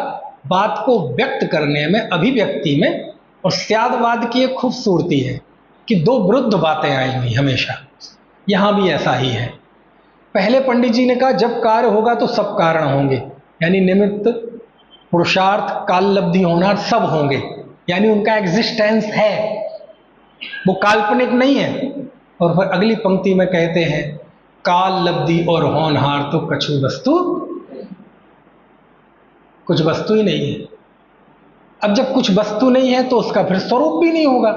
बात को व्यक्त करने में, अभिव्यक्ति में, और स्यादवाद की एक खूबसूरती है कि 2 विरुद्ध बातें आएंगी हमेशा। यहां भी ऐसा ही है। पहले पंडित जी ने कहा जब कार्य होगा तो सब कारण होंगे, यानी निमित्त, पुरुषार्थ, काल लब्धि, होनहार सब होंगे, यानी उनका एग्जिस्टेंस है, वो काल्पनिक नहीं है। और फिर अगली पंक्ति में कहते हैं काल लब्धि और होनहार तो कछु वस्तु कुछ वस्तु ही नहीं है। अब जब कुछ वस्तु नहीं है तो उसका फिर स्वरूप भी नहीं होगा।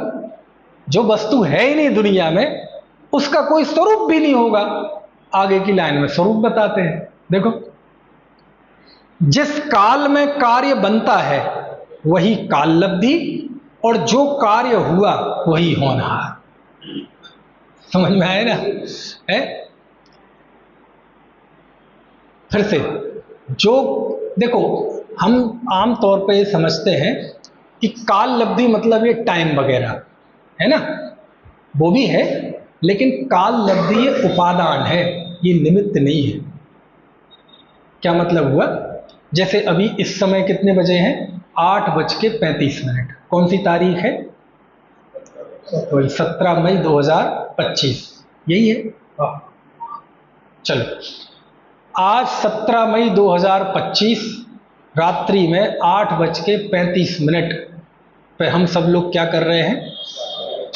जो वस्तु है ही नहीं दुनिया में, उसका कोई स्वरूप भी नहीं होगा। आगे की लाइन में स्वरूप बताते हैं, देखो, जिस काल में कार्य बनता है वही काल लब्धि, और जो कार्य हुआ वही होनहार। समझ में आए ना? है फिर से, जो देखो, हम आम तौर पे ये समझते हैं कि काल लब्धि मतलब ये टाइम वगैरह है ना, वो भी है, लेकिन काल लब्धि ये उपादान है, ये निमित्त नहीं है। क्या मतलब हुआ? जैसे अभी इस समय कितने बजे हैं? 8:35। कौन सी तारीख है? 17 मई 2025, यही है। चलो, आज 17 मई 2025 रात्रि में 8:35 पे हम सब लोग क्या कर रहे हैं?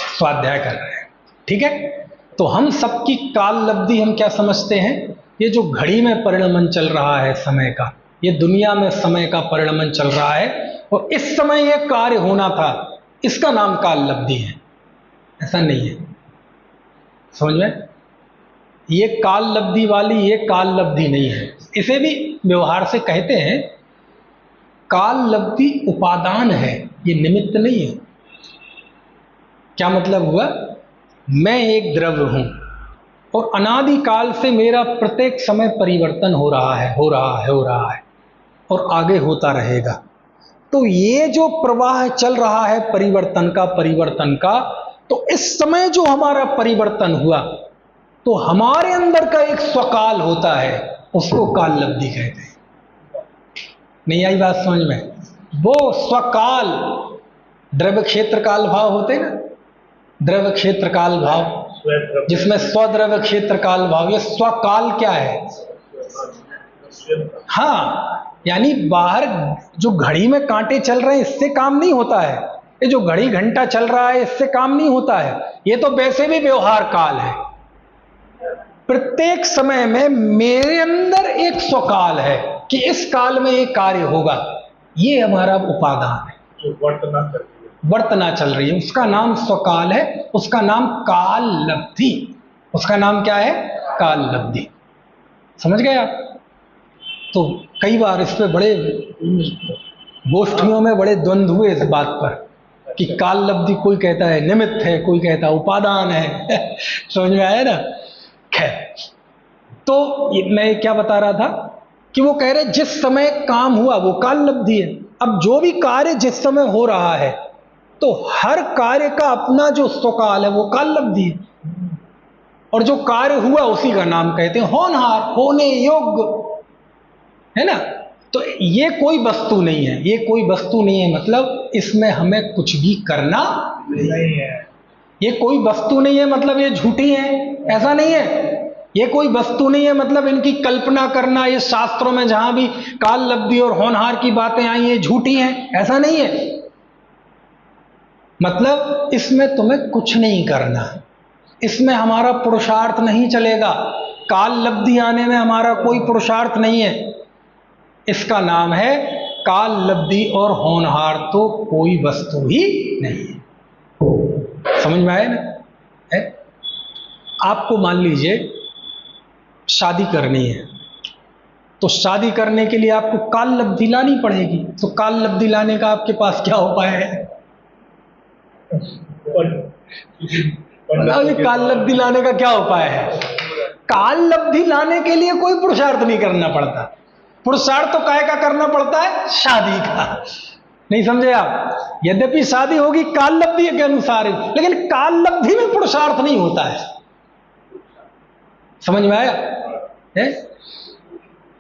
स्वाध्याय कर रहे हैं। ठीक है, तो हम सबकी काल लब्धि हम क्या समझते हैं? ये जो घड़ी में परिणमन चल रहा है समय का, ये दुनिया में समय का परिणमन चल रहा है, और इस समय ये कार्य होना था, इसका नाम काल लब्धि है। ऐसा नहीं है, समझ में? ये काल लब्धि वाली ये काल लब्धि नहीं है। इसे भी व्यवहार से कहते हैं काल लब्धि उपादान है, ये निमित्त नहीं है। क्या मतलब हुआ? मैं एक द्रव्य हूं और अनादिकाल से मेरा प्रत्येक समय परिवर्तन हो रहा है, हो रहा है, हो रहा है, और आगे होता रहेगा। तो ये जो प्रवाह चल रहा है परिवर्तन का, तो इस समय जो हमारा परिवर्तन हुआ, तो हमारे अंदर का एक स्वकाल होता है, उसको काल लब्धि कहते हैं। नहीं आई बात समझ में? वो स्वकाल, द्रव्य क्षेत्र काल भाव होते ना, द्रव्य क्षेत्र काल भाव, जिसमें स्वद्रव्य क्षेत्र काल भाव, ये स्वकाल क्या है? हाँ, यानी बाहर जो घड़ी में कांटे चल रहे हैं इससे काम नहीं होता है, ये जो घड़ी घंटा चल रहा है इससे काम नहीं होता है, ये तो वैसे भी व्यवहार काल है। प्रत्येक समय में मेरे अंदर एक स्वकाल है कि इस काल में ये कार्य होगा, ये हमारा उपादान है जो वर्तना चल रही है, उसका नाम स्वकाल है, उसका नाम काल लब्धि। उसका नाम क्या है? काल लब्धि। समझ गए आप? तो कई बार इस पे बड़े गोष्ठियों में बड़े द्वंद्व हुए इस बात पर कि काल लब्धि कोई कहता है निमित्त है, कोई कहता है उपादान है। समझ में आया ना? खैर, तो मैं क्या बता रहा था कि वो कह रहे जिस समय काम हुआ वो काल लब्धि है। अब जो भी कार्य जिस समय हो रहा है, तो हर कार्य का अपना जो स्वकाल है वो काल लब्धि है, और जो कार्य हुआ उसी का नाम कहते हैं होनहार, होने योग्य, है ना? तो ये कोई वस्तु नहीं है, ये कोई वस्तु नहीं है, मतलब इसमें हमें कुछ भी करना नहीं है। ये कोई वस्तु नहीं है मतलब ये झूठी है, ऐसा नहीं है। ये कोई वस्तु नहीं है मतलब इनकी कल्पना करना, ये शास्त्रों में जहां भी काल लब्धि और होनहार की बातें आई ये झूठी हैं, ऐसा नहीं है। मतलब इसमें तुम्हें कुछ नहीं करना, इसमें हमारा पुरुषार्थ नहीं चलेगा, काल लब्धि आने में हमारा कोई पुरुषार्थ नहीं है। इसका नाम है काल लब्धि, और होनहार तो कोई वस्तु ही नहीं है। समझ में आया ना? है? आपको मान लीजिए शादी करनी है, तो शादी करने के लिए आपको काल लब्धि लानी पड़ेगी। तो काल लब्धि लाने का आपके पास क्या उपाय है? काल लब्धि लाने का क्या उपाय है? काल लब्धि लाने के लिए कोई पुरुषार्थ नहीं करना पड़ता। पुरुषार्थ तो काय का करना पड़ता है? शादी का। नहीं समझे आप? यद्यपि शादी होगी काल लब्धि के अनुसार, लेकिन काल लब्धि में पुरुषार्थ नहीं होता है। समझ में आया है?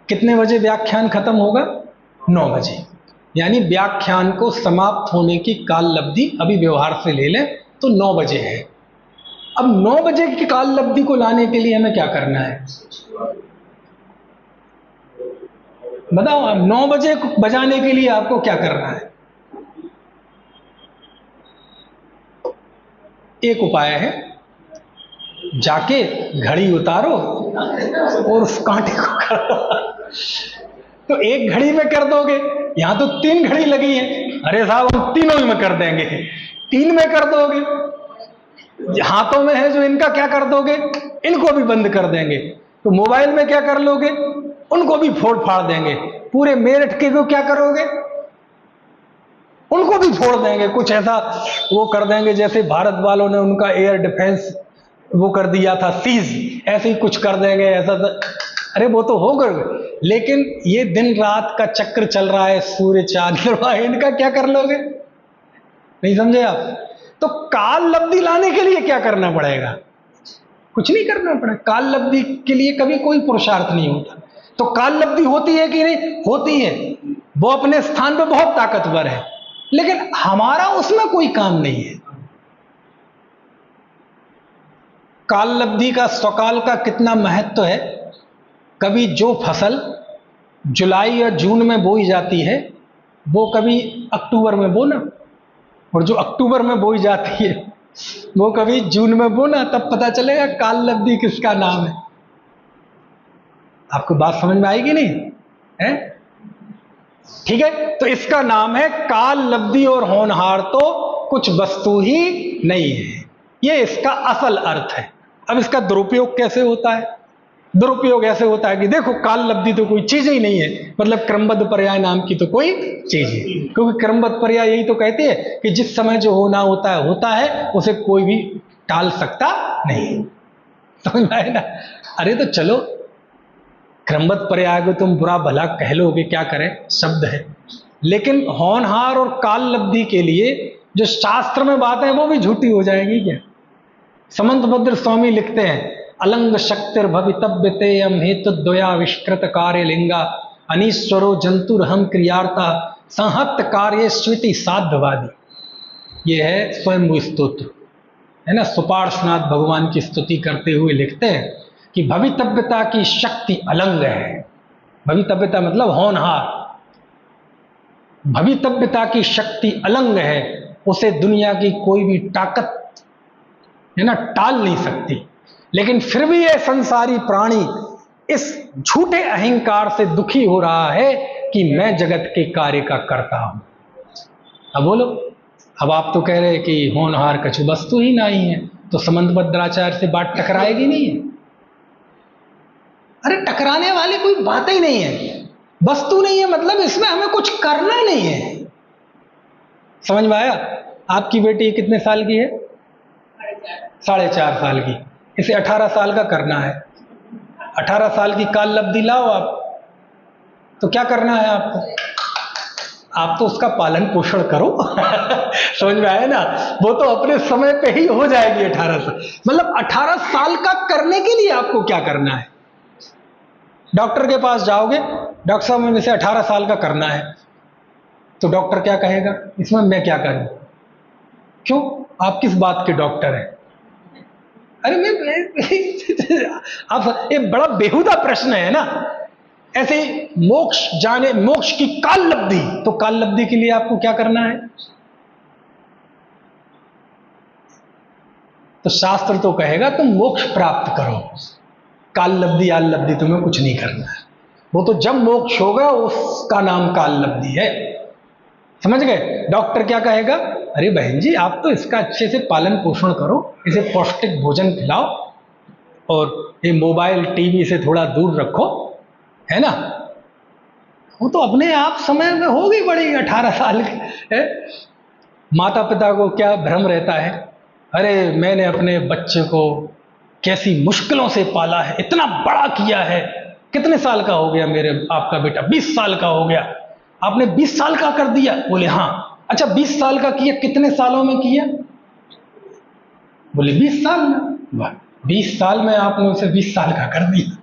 कितने बजे व्याख्यान खत्म होगा? 9 बजे। यानी व्याख्यान को समाप्त होने की काल लब्धि अभी व्यवहार से ले लें तो 9 बजे है। अब 9 बजे की काल लब्धि को लाने के लिए हमें क्या करना है? बताओ आप, 9 बजे बजाने के लिए आपको क्या करना है? एक उपाय है, जाके घड़ी उतारो और उस कांटे को तो एक घड़ी में कर दोगे, यहां तो 3 घड़ी लगी है, अरे साहब हम तीनों ही में कर देंगे, 3 में कर दोगे। हाथों में है जो इनका क्या कर दोगे, इनको भी बंद कर देंगे। तो मोबाइल में क्या कर लोगे, उनको भी फोड़ फाड़ देंगे। पूरे मेरठ के को क्या करोगे, उनको भी फोड़ देंगे। कुछ ऐसा वो कर देंगे जैसे भारत वालों ने उनका एयर डिफेंस वो कर दिया था सीज, ऐसे ही कुछ कर देंगे ऐसा। अरे वो तो होगा, लेकिन ये दिन रात का चक्र चल रहा है, सूर्य चांद्रमा, इनका क्या कर लोगे? नहीं समझे आप? तो काल लब्धि लाने के लिए क्या करना पड़ेगा? कुछ नहीं करना पड़ेगा। काल लब्धि के लिए कभी कोई पुरुषार्थ नहीं होता। तो काल लब्धि होती है कि नहीं? होती है। वो अपने स्थान पे बहुत ताकतवर है, लेकिन हमारा उसमें कोई काम नहीं है। काल लब्धि का स्वकाल का कितना महत्व है। कभी जो फसल जुलाई या जून में बोई जाती है, वो कभी अक्टूबर में बोना, और जो अक्टूबर में बोई जाती है वो कभी जून में बोना, तब पता चलेगा काल लब्धि किसका नाम है। आपको बात समझ में आएगी नहीं है? ठीक है, तो इसका नाम है काल लब्धि, और होनहार तो कुछ वस्तु ही नहीं है। ये इसका असल अर्थ है। अब इसका दुरुपयोग कैसे होता है? दुरुपयोग ऐसे होता है कि देखो काल लब्धि तो कोई चीज ही नहीं है, मतलब क्रमबद्ध पर्याय नाम की तो कोई चीज है। क्योंकि क्रमबद्ध पर्याय यही तो कहते हैं कि जिस समय जो होना होता है, उसे कोई भी टाल सकता नहीं। समझ में आए ना? अरे तो चलो, क्रमबद्ध पर्याय को तुम बुरा भला कह लो कि क्या करें, शब्द है, लेकिन होनहार और काल लब्धि के लिए जो शास्त्र में बात है वो भी झूठी हो जाएगी क्या? समंतभद्र स्वामी लिखते हैं, अलंग शक्तिर भवितव्यते यम हेतु द्वयाविष्कृत कार्य लिंगा अनीश्वरो जंतुरहम क्रियार्ता संहत कार्य स्वीति साध्यवादी। ये है स्वयं स्तोत्र, है ना। सुपार्श्वनाथ भगवान की स्तुति करते हुए लिखते हैं कि भवितव्यता की शक्ति अलंग है। भवितव्यता मतलब होनहार। भवितव्यता की शक्ति अलंग है, उसे दुनिया की कोई भी ताकत, है ना, टाल नहीं सकती। लेकिन फिर भी यह संसारी प्राणी इस झूठे अहंकार से दुखी हो रहा है कि मैं जगत के कार्य का करता हूं। अब बोलो, अब आप तो कह रहे हैं कि होनहार कछु वस्तु ही नहीं है, तो समंतभद्राचार्य से बात टकराएगी नहीं है? अरे टकराने वाली कोई बात ही नहीं है। वस्तु नहीं है मतलब इसमें हमें कुछ करना नहीं है। समझ में आया? आपकी बेटी कितने साल की है? 4.5 साल की। इसे 18 साल का करना है। 18 साल की काल लब्धि लाओ आप, तो क्या करना है आपको? आप तो उसका पालन पोषण करो। समझ में आया ना? वो तो अपने समय पे ही हो जाएगी 18 साल। मतलब 18 साल का करने के लिए आपको क्या करना है? डॉक्टर के पास जाओगे, डॉक्टर साहब मुझे 18 साल का करना है, तो डॉक्टर क्या कहेगा, इसमें मैं क्या करूं? क्यों? आप किस बात के डॉक्टर हैं? अरे मैं आप, ये बड़ा बेहुदा प्रश्न है ना। ऐसे मोक्ष जाने, मोक्ष की काल लब्धि, तो काल लब्धि के लिए आपको क्या करना है? तो शास्त्र तो कहेगा तुम मोक्ष प्राप्त करो, काल लब्धि आल लब्धि तुम्हें कुछ नहीं करना है। वो तो जब मोक्ष होगा उसका नाम काल लब्धि है। समझ गए? डॉक्टर क्या कहेगा, अरे बहन जी आप तो इसका अच्छे से पालन पोषण करो, इसे पौष्टिक भोजन खिलाओ, और ये मोबाइल टीवी से थोड़ा दूर रखो, है ना। वो तो अपने आप समय में होगी बड़ी 18 साल की है। माता पिता को क्या भ्रम रहता है, अरे मैंने अपने बच्चे को कैसी मुश्किलों से पाला है, इतना बड़ा किया है। कितने साल का हो गया मेरे आपका बेटा? 20 साल का हो गया। आपने 20 साल का कर दिया? बोले हाँ। अच्छा 20 साल का किया, कितने सालों में किया? बोले 20 साल में। 20 साल में आपने उसे 20 साल का कर दिया।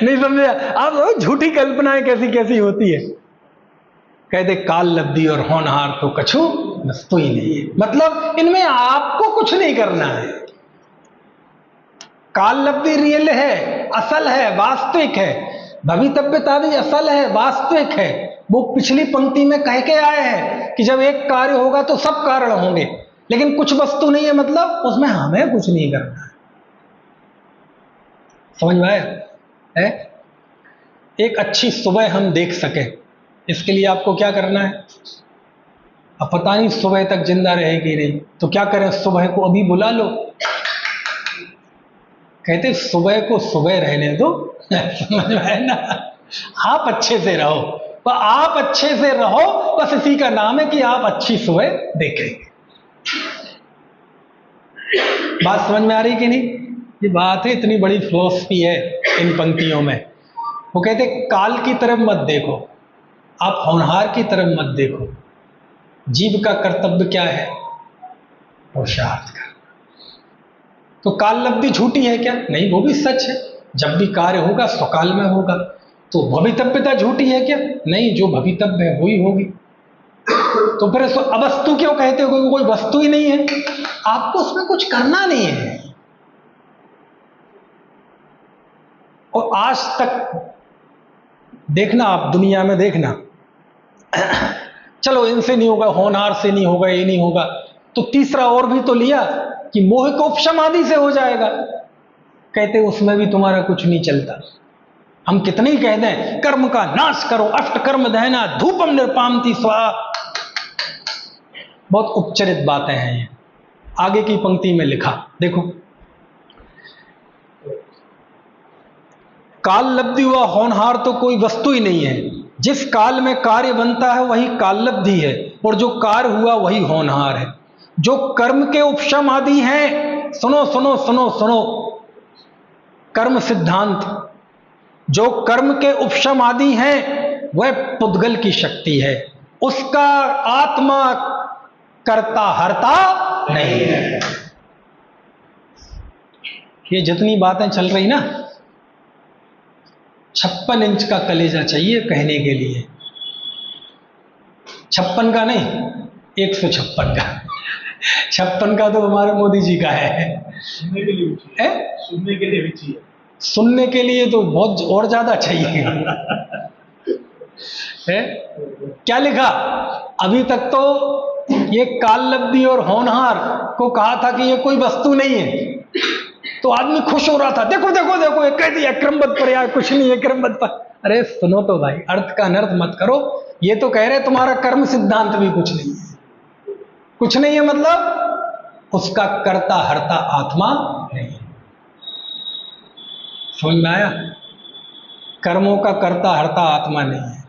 नहीं समझे आप? झूठी कल्पनाएं कैसी कैसी होती है। कहते काल लब्धि और होनहार तो कछु वस्तु ही नहीं है, मतलब इनमें आपको कुछ नहीं करना है। काल लब्धि रियल है, असल है, वास्तविक है। भवितव्यता भी असल है, वास्तविक है। वो पिछली पंक्ति में कह के आए हैं कि जब एक कार्य होगा तो सब कारण होंगे, लेकिन कुछ वस्तु नहीं है, मतलब उसमें हमें कुछ नहीं करना है। समझ में आया है? एक अच्छी सुबह हम देख सकें, इसके लिए आपको क्या करना है? अब पता नहीं सुबह तक जिंदा रहेगी नहीं, तो क्या करें? सुबह को अभी बुला लो। कहते सुबह को सुबह रहने दो, समझ में आया ना? आप अच्छे से रहो, तो आप अच्छे से रहो, बस इसी का नाम है कि आप अच्छी सुबह देखेंगे। बात समझ में आ रही कि नहीं? ये बात है, इतनी बड़ी फिलॉसफी है इन पंक्तियों में। वो कहते काल की तरफ मत देखो, आप होनहार की तरफ मत देखो। जीव का कर्तव्य क्या है? पुरुषार्थ करना। तो काल लब्धि झूठी है क्या? नहीं, वो भी सच है। जब भी कार्य होगा स्वकाल में होगा। तो भवितव्यता झूठी है क्या? नहीं, जो भवितव्य है वही होगी। तो फिर इसको अवस्तु क्यों कहते हो? क्योंकि कोई वस्तु ही नहीं है, आपको उसमें कुछ करना नहीं है। और आज तक देखना, आप दुनिया में देखना, चलो इनसे नहीं होगा, होनहार से नहीं होगा, ये नहीं होगा, तो तीसरा और भी तो लिया कि मोह को उपशम आदि से हो जाएगा। कहते उसमें भी तुम्हारा कुछ नहीं चलता। हम कितने ही कह दें कर्म का नाश करो, अष्ट कर्म दहना धूपम निर्पामति स्वाहा। बहुत उपचरित बातें हैं ये। आगे की पंक्ति में लिखा, देखो, काल लब्धि हुआ होनहार तो कोई वस्तु ही नहीं है। जिस काल में कार्य बनता है वही काल लब्धि है, और जो कार्य हुआ वही होनहार है। जो कर्म के उपशम आदि हैं, सुनो सुनो सुनो सुनो, कर्म सिद्धांत, जो कर्म के उपशम आदि हैं वह पुद्गल की शक्ति है, उसका आत्मा करता हरता नहीं है। ये जितनी बातें चल रही ना, 56 इंच का कलेजा चाहिए कहने के लिए। 56 का नहीं, 156 का। 56 का तो हमारे मोदी जी का है। सुनने के लिए भी चाहिए, सुनने के लिए भी चाहिए, सुनने के लिए तो बहुत और ज्यादा चाहिए है? क्या लिखा? अभी तक तो ये काल लब्धि और होनहार को कहा था कि ये कोई वस्तु नहीं है, तो आदमी खुश हो रहा था, देखो देखो देखो, ये कह दिया क्रमबद्ध पर्याय कुछ नहीं है, क्रमबद्ध पर। अरे सुनो तो भाई, अर्थ का अनर्थ मत करो। ये तो कह रहे तुम्हारा कर्म सिद्धांत भी कुछ नहीं है। कुछ नहीं है मतलब उसका कर्ता हरता आत्मा नहीं है। समझ में आया? कर्मों का कर्ता हरता आत्मा नहीं है।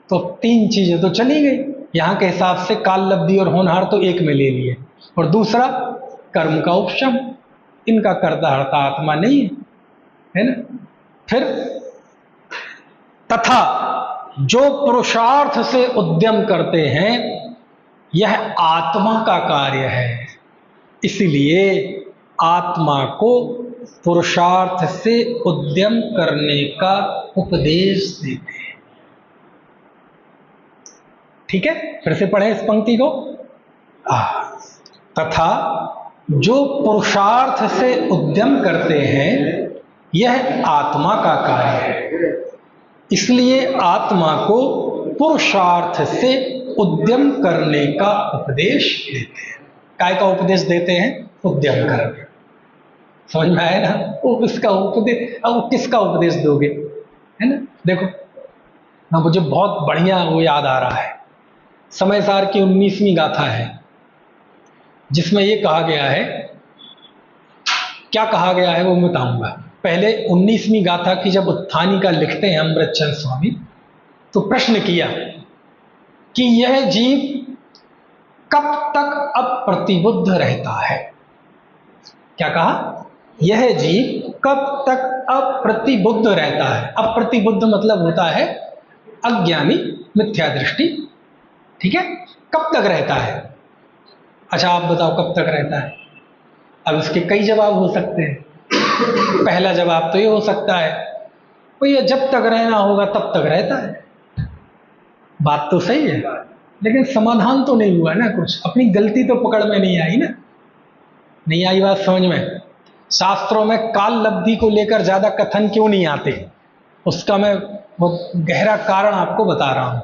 तो 3 चीजें तो चली गई यहां के हिसाब से। काल लब्धि और होनहार तो एक में ले लिए, और दूसरा कर्म का उपशम, इनका कर्ता हरता आत्मा नहीं है ना? फिर तथा जो पुरुषार्थ से उद्यम करते हैं यह आत्मा का कार्य है, इसलिए आत्मा को पुरुषार्थ से उद्यम करने का उपदेश देते हैं। ठीक है, फिर से पढ़ें इस पंक्ति को। तथा जो पुरुषार्थ से उद्यम करते हैं यह आत्मा का कार्य है, इसलिए आत्मा को पुरुषार्थ से उद्यम करने का उपदेश देते हैं। काय का उपदेश देते हैं? उद्यम करने। समझ में आया ना? वो इसका उपदेश, अब वो किसका उपदेश दोगे, है ना? देखो ना, मुझे बहुत बढ़िया वो याद आ रहा है, समय सार की 19वीं गाथा है, जिसमें ये कहा गया है, क्या कहा गया है वो मैं बताऊंगा। पहले 19वीं गाथा की जब उत्थानिका लिखते हैं अमृतचंद स्वामी, तो प्रश्न किया कि यह जीव कब तक अप्रतिबुद्ध रहता है। क्या कहा? यह जीव कब तक अप्रतिबुद्ध रहता है। अप्रतिबुद्ध मतलब होता है अज्ञानी, मिथ्या दृष्टि। ठीक है, कब तक रहता है? अच्छा आप बताओ कब तक रहता है? अब इसके कई जवाब हो सकते हैं। पहला जवाब तो ये हो सकता है भैया जब तक रहना होगा तब तक रहता है। बात तो सही है, लेकिन समाधान तो नहीं हुआ ना कुछ। अपनी गलती तो पकड़ में नहीं आई ना। नहीं आई बात समझ में? शास्त्रों में काल लब्धि को लेकर ज्यादा कथन क्यों नहीं आते, उसका मैं बहुत गहरा कारण आपको बता रहा हूं,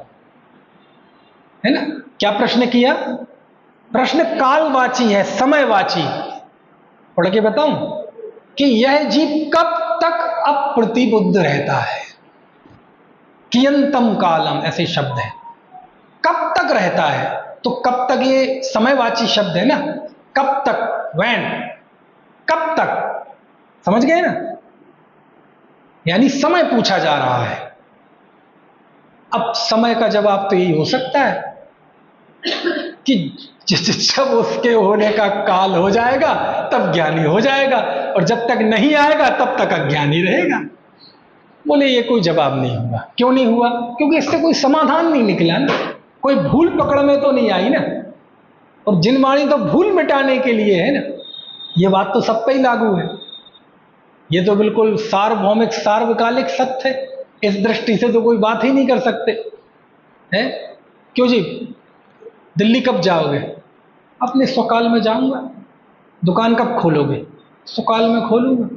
है ना? क्या प्रश्न किया? प्रश्न कालवाची है, समयवाची। पढ़ के बताऊं कि यह जीव कब तक अप्रतिबुद्ध रहता है। कियंतम कालम ऐसे शब्द है। कब तक रहता है, तो कब तक ये समयवाची शब्द है ना, कब तक, वैन, कब तक, समझ गए ना, यानी समय पूछा जा रहा है। अब समय का जवाब तो यही हो सकता है कि जब उसके होने का काल हो जाएगा तब ज्ञानी हो जाएगा, और जब तक नहीं आएगा तब तक अज्ञानी रहेगा। बोले ये कोई जवाब नहीं हुआ। क्यों नहीं हुआ? क्योंकि इससे कोई समाधान नहीं निकला ना, कोई भूल पकड़ में तो नहीं आई ना। और जिनवाणी तो भूल मिटाने के लिए है ना, ये बात तो सब पे ही लागू है। ये तो बिल्कुल सार्वभौमिक सार्वकालिक सत्य है। इस दृष्टि से तो कोई बात ही नहीं कर सकते हैं। क्यों जी, दिल्ली कब जाओगे? अपने स्वकाल में जाऊंगा। दुकान कब खोलोगे? स्वकाल में खोलूंगा।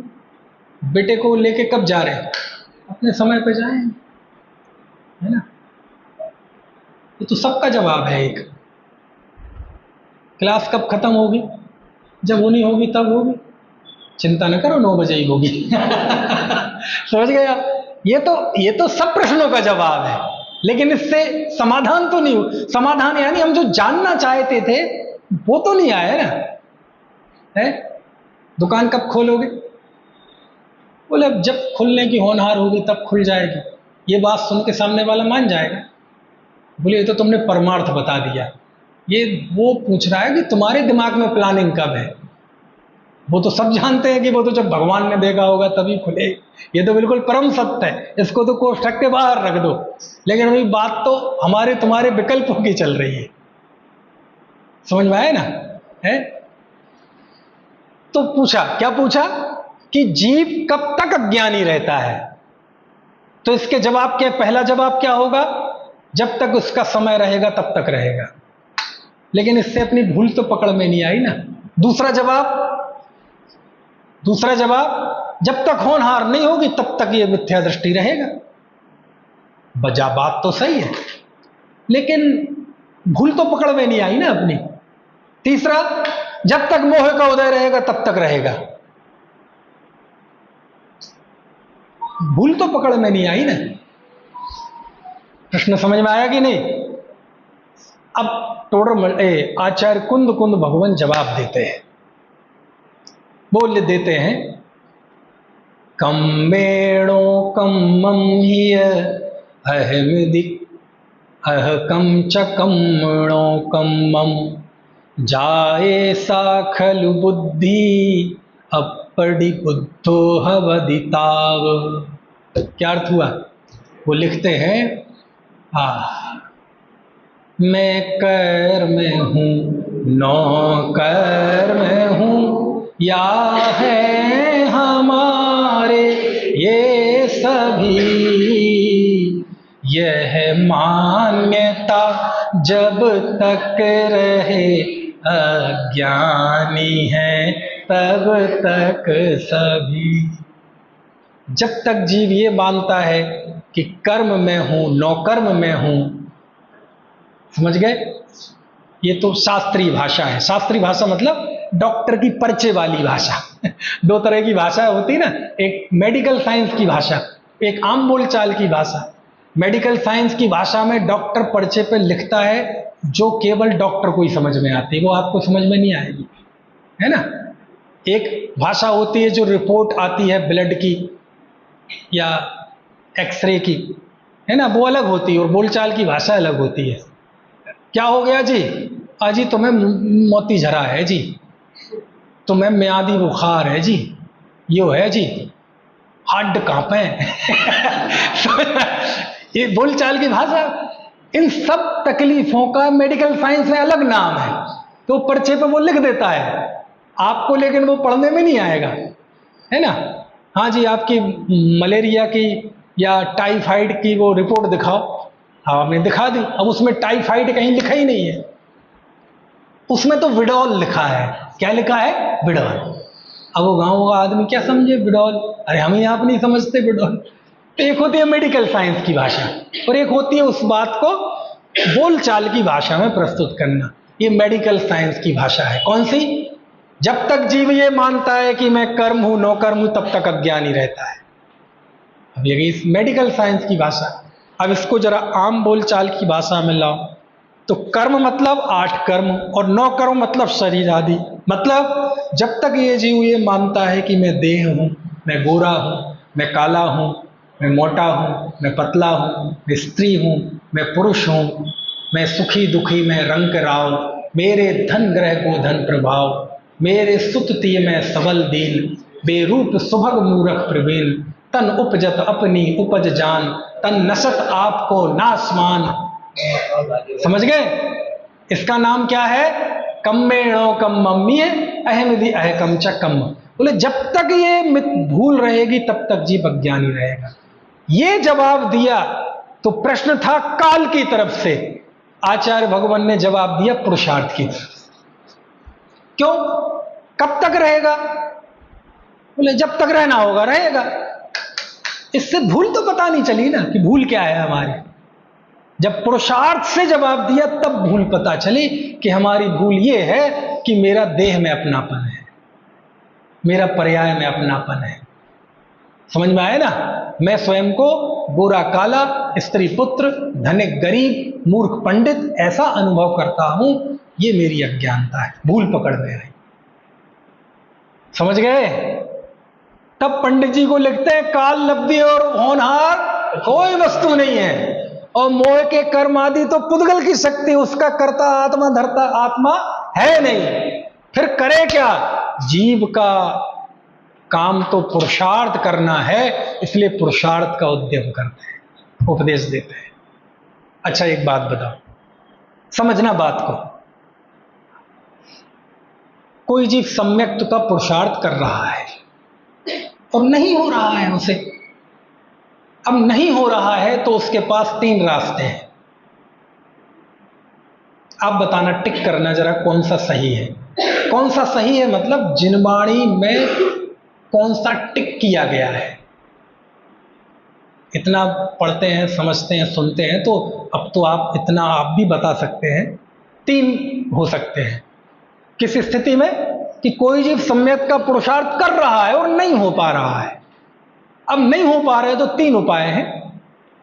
बेटे को लेके कब जा रहे हैं? अपने समय पे जाएंगे, है ना। ये तो सबका जवाब है एक। क्लास कब खत्म होगी? जब होनी होगी तब होगी, चिंता न करो 9 बजे ही होगी। समझ गए आप? ये तो सब प्रश्नों का जवाब है, लेकिन इससे समाधान तो नहीं हो। समाधान यानी हम जो जानना चाहते थे वो तो नहीं आया ना, है। दुकान कब खोलोगे? बोले अब जब खुलने की होनहार होगी तब खुल जाएगी। ये बात सुन के सामने वाला मान जाएगा। बोले ये तो तुमने परमार्थ बता दिया। ये वो पूछ रहा है कि तुम्हारे दिमाग में प्लानिंग कब है। वो तो सब जानते हैं कि वो तो जब भगवान ने देखा होगा तभी खुले। ये तो बिल्कुल परम सत्य है, इसको तो कोष्ठक के बाहर रख दो। लेकिन अभी बात तो हमारे तुम्हारे विकल्पों की चल रही है। समझ में आया ना, है। तो पूछा, क्या पूछा कि जीव कब तक अज्ञानी रहता है? तो इसके जवाब क्या? पहला जवाब क्या होगा? जब तक उसका समय रहेगा तब तक रहेगा। लेकिन इससे अपनी भूल तो पकड़ में नहीं आई ना। दूसरा जवाब, जब तक होनहार नहीं होगी तब तक ये मिथ्या दृष्टि रहेगा। बजा बात तो सही है, लेकिन भूल तो पकड़ में नहीं आई ना अपनी। तीसरा, जब तक मोह का उदय रहेगा तब तक रहेगा। भूल तो पकड़ में नहीं आई ना। प्रश्न समझ में आया कि नहीं? अब आचार्य कुंद भगवान जवाब देते हैं। बोल देते हैं, कम्मेणो कम्मम हिय अहमिदि अह कम च कम्मणो कम्मम जाये सा खलु बुद्धि अपड़ी बुद्धो हवदिताव। क्या अर्थ हुआ? वो लिखते हैं, मैं कर में हूँ नौकर में हूँ, या है हमारे ये सभी, यह मान्यता जब तक रहे अज्ञानी है तब तक सभी। जब तक जीव ये मानता है कि कर्म में हूं, नौकर्म में हूं, समझ गए? ये तो शास्त्रीय भाषा है। शास्त्रीय भाषा मतलब डॉक्टर की पर्चे वाली भाषा। 2 तरह की भाषा होती ना, एक मेडिकल साइंस की भाषा, एक आम बोलचाल की भाषा। मेडिकल साइंस की भाषा में डॉक्टर पर्चे पे लिखता है जो केवल डॉक्टर को ही समझ में आती है, वो आपको समझ में नहीं आएगी, है ना। एक भाषा होती है जो रिपोर्ट आती है ब्लड की या एक्सरे की, है ना, वो अलग होती है, और बोलचाल की भाषा अलग होती है। क्या हो गया जी? जी तुम्हें मोती झरा है जी, तुम्हें म्यादी बुखार है जी, यो है जी, हड्ड कांपे। ये बोलचाल की भाषा। इन सब तकलीफों का मेडिकल साइंस में अलग नाम है, तो पर्चे पे वो लिख देता है आपको, लेकिन वो पढ़ने में नहीं आएगा, है ना। हाँ जी, आपकी मलेरिया की या टाइफाइड की वो रिपोर्ट दिखाओ। आपने दिखा दी, अब उसमें टाइफाइड कहीं लिखा ही नहीं है, उसमें तो विडॉल लिखा है। क्या लिखा है? विडॉल। अब वो गाँव का आदमी क्या समझे विडॉल? अरे हम ही आप नहीं समझते विडॉल। तो एक होती है मेडिकल साइंस की भाषा, और एक होती है उस बात को बोलचाल की भाषा में प्रस्तुत करना। ये मेडिकल साइंस की भाषा है। कौन सी? जब तक जीव ये मानता है कि मैं कर्म हूं नो कर्म हूं, तब तक अज्ञानी रहता है। अब ये इस मेडिकल साइंस की भाषा। अब इसको जरा आम बोलचाल की भाषा में लाओ तो कर्म मतलब 8 कर्म और 9 कर्म मतलब शरीर आदि। मतलब जब तक ये जीव ये मानता है कि मैं देह हूं, मैं गोरा हूं, मैं काला हूं, मैं मोटा हूं, मैं पतला हूं, मैं स्त्री हूं, मैं पुरुष हूं, मैं सुखी दुखी, मैं रंग राव, मेरे धन ग्रह को धन प्रभाव, मेरे सुत तिय में सबल दीन, बेरूप सुभग मूरख प्रवीण, तन उपजत अपनी उपज जान, तन नसत आपको नासमान। समझ गए? इसका नाम क्या है? कम्मेणो कम मम्मीय अहमदि अहकम च कम। बोले जब तक ये भूल रहेगी तब तक जीव अज्ञानी रहेगा। ये जवाब दिया तो प्रश्न था काल की तरफ से, आचार्य भगवान ने जवाब दिया पुरुषार्थ की तरफ से। क्यों? कब तक रहेगा? बोले जब तक रहना होगा रहेगा। इससे भूल तो पता नहीं चली ना कि भूल क्या है हमारी। जब पुरुषार्थ से जवाब दिया तब भूल पता चली कि हमारी भूल ये है कि मेरा देह में अपनापन है, मेरा पर्याय में अपनापन है। समझ में आया ना? मैं स्वयं को गोरा काला, स्त्री पुत्र, धनिक गरीब, मूर्ख पंडित ऐसा अनुभव करता हूं, ये मेरी अज्ञानता है, भूल पकड़ में आई। समझ गए? तब पंडित जी को लिखते हैं काल लब्धि और होनहार कोई वस्तु नहीं है, और मोह के कर्म आदि तो पुद्गल की शक्ति, उसका कर्ता आत्मा धरता आत्मा है नहीं। फिर करे क्या? जीव का काम तो पुरुषार्थ करना है, इसलिए पुरुषार्थ का उद्यम करते हैं, उपदेश देते हैं। अच्छा एक बात बताओ, समझना बात को। कोई जीव सम्यक का पुरुषार्थ कर रहा है और नहीं हो रहा है उसे। अब नहीं हो रहा है तो उसके पास 3 रास्ते हैं। आप बताना, टिक करना जरा, कौन सा सही है। कौन सा सही है मतलब जिनवाणी में कौन सा टिक किया गया है। इतना पढ़ते हैं, समझते हैं, सुनते हैं, तो अब तो आप इतना आप भी बता सकते हैं। 3 हो सकते हैं। किस स्थिति में? कि कोई जीव सम्यक का पुरुषार्थ कर रहा है और नहीं हो पा रहा है। अब नहीं हो पा रहे तो 3 उपाय हैं।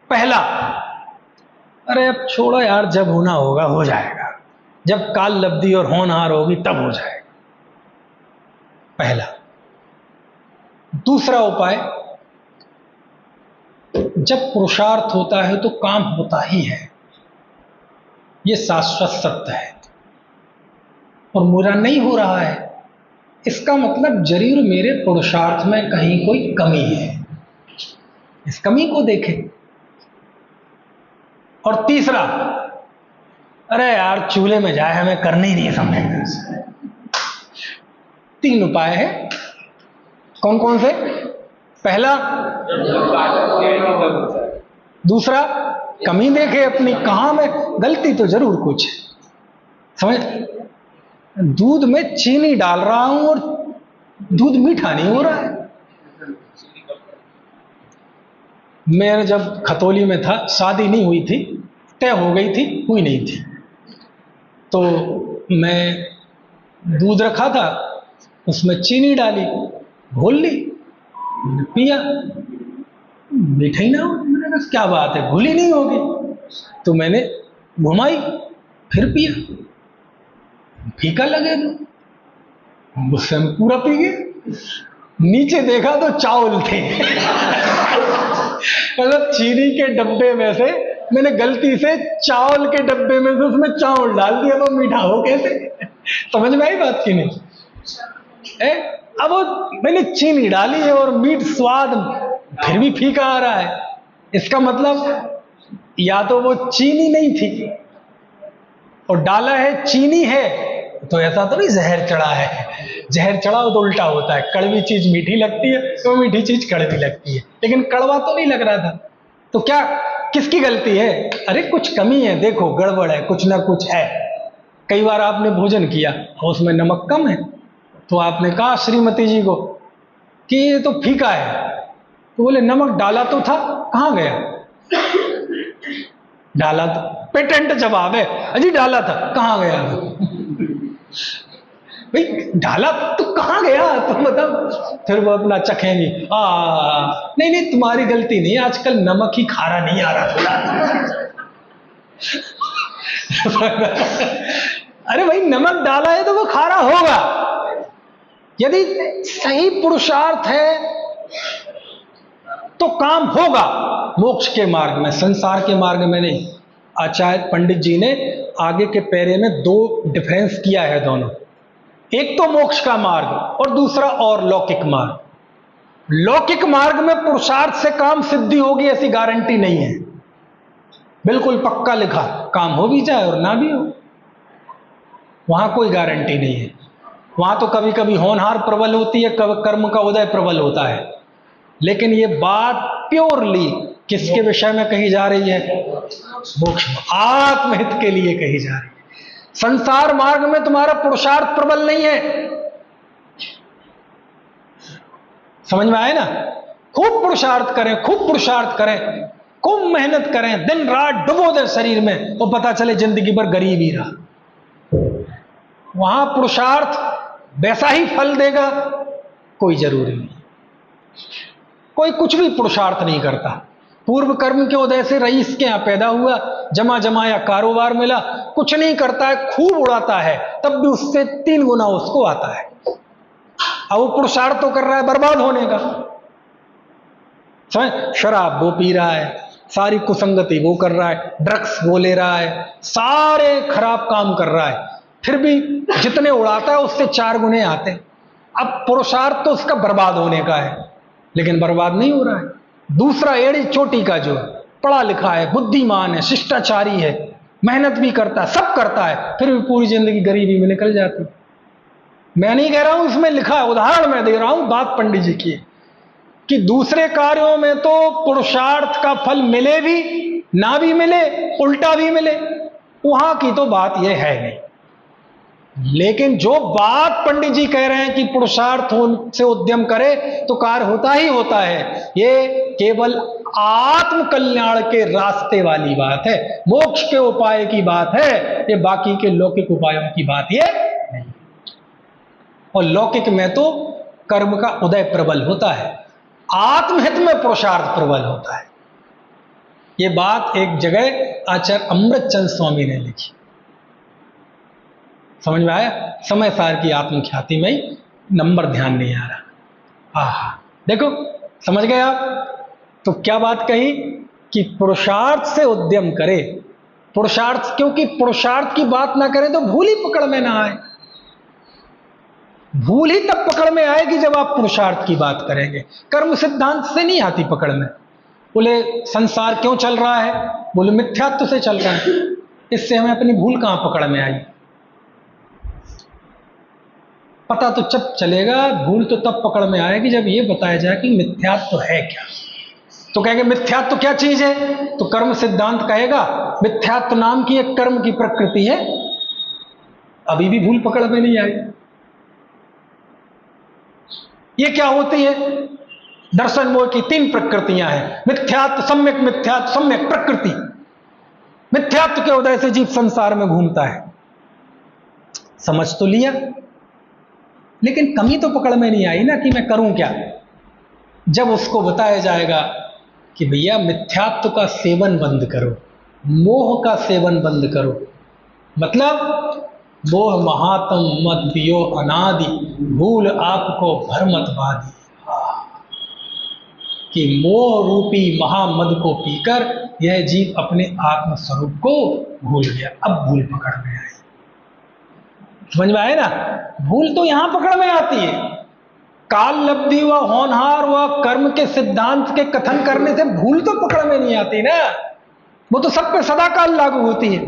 पहला, अरे अब छोड़ो यार, जब होना होगा हो जाएगा, जब काल लब्धि और होनहार होगी तब हो जाएगा, पहला। दूसरा उपाय, जब पुरुषार्थ होता है तो काम होता ही है, ये शाश्वत सत्य है, और मेरा नहीं हो रहा है, इसका मतलब जरूर मेरे पुरुषार्थ में कहीं कोई कमी है, इस कमी को देखें। और तीसरा, अरे यार चूल्हे में जाए, हमें करने ही नहीं समझे। 3 उपाय है। कौन कौन से? पहला, दूसरा, कमी देखे अपनी, कहां में गलती तो जरूर कुछ है। समझ? दूध में चीनी डाल रहा हूं और दूध मीठा नहीं हो रहा है। मैं जब खतौली में था, शादी नहीं हुई थी, तय हो गई थी, हुई नहीं थी, तो मैं दूध रखा था, उसमें चीनी डाली, घोल ली, पिया, मीठा ही ना हो। मैंने कहा क्या बात है, घुली नहीं होगी, तो मैंने घुमाई, फिर पिया, फीका लगे तो गुस्से में पूरा पी गए। नीचे देखा तो चावल थे। मतलब चीनी के डब्बे में से मैंने गलती से चावल के डब्बे में से उसमें चावल डाल दिया, तो मीठा हो कैसे? समझ में आई बात की नहीं? अब वो मैंने चीनी डाली है और मीठ स्वाद फिर भी फीका आ रहा है। इसका मतलब या तो वो चीनी नहीं थी और डाला है चीनी है, तो ऐसा तो नहीं जहर चढ़ा है। जहर चढ़ा हो तो उल्टा होता है, कड़वी चीज मीठी लगती है तो मीठी चीज कड़वी लगती है, लेकिन कड़वा तो नहीं लग रहा था। तो क्या, किसकी गलती है? अरे कुछ कमी है, देखो गड़बड़ है, कुछ ना कुछ है। कई बार आपने भोजन किया और उसमें नमक कम है, तो आपने कहा श्रीमती जी को कि ये तो फीका है, तो बोले नमक डाला तो था, कहां गया? डाला तो, पेटेंट जवाब है, अजी डाला था, कहां गया? भाई ढाला तो कहाँ गया तुम बताओ, फिर वो अपना चखेंगे, नहीं नहीं तुम्हारी गलती नहीं, आजकल नमक ही खारा नहीं आ रहा थोड़ा। अरे भाई नमक डाला है तो वो खारा होगा। यदि सही पुरुषार्थ है तो काम होगा मोक्ष के मार्ग में, संसार के मार्ग में नहीं। आचार्य पंडित जी ने आगे के पैरे में दो डिफरेंस किया है दोनों, एक तो मोक्ष का मार्ग और दूसरा और लौकिक मार्ग। लौकिक मार्ग में पुरुषार्थ से काम सिद्धि होगी ऐसी गारंटी नहीं है, बिल्कुल पक्का लिखा, काम हो भी जाए और ना भी हो, वहां कोई गारंटी नहीं है। वहां तो कभी कभी होनहार प्रबल होती है, कर्म का उदय प्रबल होता है। लेकिन ये बात प्योरली किसके विषय में कही जा रही है? मोक्ष, आत्महित के लिए कही जा रही है। संसार मार्ग में तुम्हारा पुरुषार्थ प्रबल नहीं है, समझ में आए ना? खूब पुरुषार्थ करें, खूब पुरुषार्थ करें, खूब मेहनत करें, दिन रात डुबो दे शरीर में, तो पता चले जिंदगी भर गरीब ही रहा। वहां पुरुषार्थ वैसा ही फल देगा, कोई जरूरी नहीं। कोई कुछ भी पुरुषार्थ नहीं करता, पूर्व कर्म के उदय से रईस के यहां पैदा हुआ, जमा जमाया कारोबार मिला, कुछ नहीं करता है, खूब उड़ाता है, तब भी उससे 3 गुना उसको आता है। अब वो पुरुषार्थ तो कर रहा है बर्बाद होने का, समझ? शराब वो पी रहा है, सारी कुसंगति वो कर रहा है, ड्रग्स वो ले रहा है, सारे खराब काम कर रहा है, फिर भी जितने उड़ाता है उससे 4 गुने आते हैं। अब पुरुषार्थ तो उसका बर्बाद होने का है, लेकिन बर्बाद नहीं हो रहा है। दूसरा एड़ी चोटी का जो पढ़ा लिखा है, बुद्धिमान है, शिष्टाचारी है, मेहनत भी करता है, सब करता है, फिर भी पूरी जिंदगी गरीबी में निकल जाती। मैं नहीं कह रहा हूं, इसमें लिखा है, उदाहरण मैं दे रहा हूं, बात पंडित जी की, कि दूसरे कार्यों में तो पुरुषार्थ का फल मिले भी ना भी मिले, उल्टा भी मिले, वहां की तो बात यह है नहीं। लेकिन जो बात पंडित जी कह रहे हैं कि पुरुषार्थ से उद्यम करे तो कार्य होता ही होता है, ये केवल आत्म कल्याण के रास्ते वाली बात है, मोक्ष के उपाय की बात है, ये बाकी के लौकिक उपायों की बात ये नहीं। और लौकिक में तो कर्म का उदय प्रबल होता है, आत्महित में पुरुषार्थ प्रबल होता है। ये बात एक जगह आचार्य अमृतचंद स्वामी ने लिखी, समझ में आया? समय सार की आत्मख्याति में ही, नंबर ध्यान नहीं आ रहा। देखो समझ गए आप? तो क्या बात कही कि पुरुषार्थ से उद्यम करे, पुरुषार्थ, क्योंकि पुरुषार्थ की बात ना करें तो भूल ही पकड़ में ना आए। भूल ही तब पकड़ में आएगी जब आप पुरुषार्थ की बात करेंगे, कर्म सिद्धांत से नहीं आती पकड़ में। बोले संसार क्यों चल रहा है? बोले मिथ्यात्व से चल रहा है, इससे हमें अपनी भूल कहां पकड़ में आई? पता तो जब चलेगा, भूल तो तब पकड़ में आएगी जब ये बताया जाए कि मिथ्यात्व तो है क्या। तो कहेंगे मिथ्यात्व तो क्या चीज है? तो कर्म सिद्धांत कहेगा मिथ्यात्व नाम की एक कर्म की प्रकृति है, अभी भी भूल पकड़ में नहीं आई। ये क्या होती है? दर्शन मोह की 3 प्रकृतियां हैं, मिथ्यात्व, सम्यक प्रकृति। मिथ्यात्व के उदय से जीव संसार में घूमता है, समझ तो लिया, लेकिन कमी तो पकड़ में नहीं आई ना कि मैं करूं क्या। जब उसको बताया जाएगा कि भैया मिथ्यात्व का सेवन बंद करो, मोह का सेवन बंद करो, मतलब मोह महात्म मत पियो अनादि, भूल आपको भरमत बादी। कि मोह रूपी महामद को पीकर यह जीव अपने आत्म स्वरूप को भूल गया। अब भूल पकड़ में आई, समझ में आए ना? भूल तो यहां पकड़ में आती है, काल लब्धि व होनहार व कर्म के सिद्धांत के कथन करने से भूल तो पकड़ में नहीं आती ना, वो तो सब पे सदा काल लागू होती है।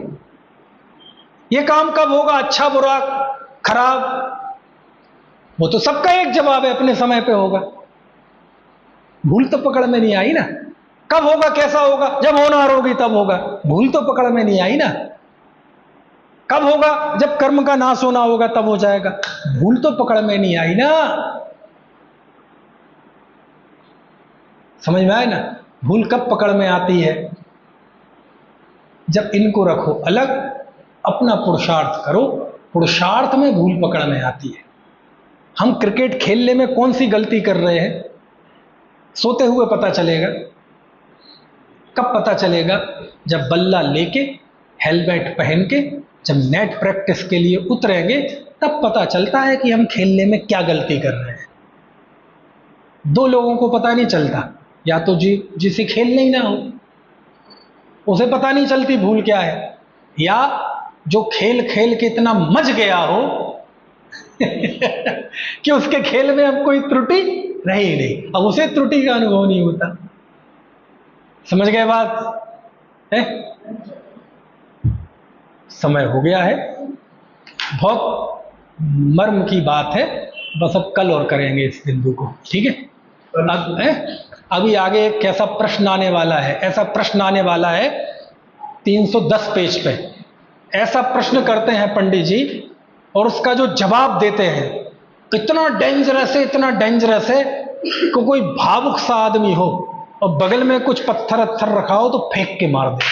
ये काम कब होगा, अच्छा बुरा खराब, वो तो सबका एक जवाब है, अपने समय पे होगा। भूल तो पकड़ में नहीं आई ना, कब होगा कैसा होगा, जब होनहार होगी तब होगा, भूल तो पकड़ में नहीं आई ना। कब होगा, जब कर्म का नाश होना होगा तब हो जाएगा, भूल तो पकड़ में नहीं आई ना। समझ में आए ना? भूल कब पकड़ में आती है? जब इनको रखो अलग, अपना पुरुषार्थ करो, पुरुषार्थ में भूल पकड़ में आती है। हम क्रिकेट खेलने में कौन सी गलती कर रहे हैं, सोते हुए पता चलेगा। कब पता चलेगा? जब बल्ला लेके, हेलमेट पहन के, जब नेट प्रैक्टिस के लिए उतरेंगे, तब पता चलता है कि हम खेलने में क्या गलती कर रहे हैं। दो लोगों को पता नहीं चलता, या तो जिसे खेलना ही ना हो उसे पता नहीं चलती भूल क्या है, या जो खेल खेल के इतना मच गया हो कि उसके खेल में अब कोई त्रुटि रही नहीं, अब उसे त्रुटि का अनुभव नहीं होता। समझ गए बात है? समय हो गया है, बहुत मर्म की बात है, बस अब कल और करेंगे इस बिंदु को, ठीक है? अभी आगे एक कैसा प्रश्न आने वाला है, ऐसा प्रश्न आने वाला है 310 पेज पे। ऐसा प्रश्न करते हैं पंडित जी, और उसका जो जवाब देते हैं इतना डेंजरस है, इतना डेंजरस है कि कोई भावुक सा आदमी हो और बगल में कुछ पत्थर अत्थर रखा हो तो फेंक के मार दे।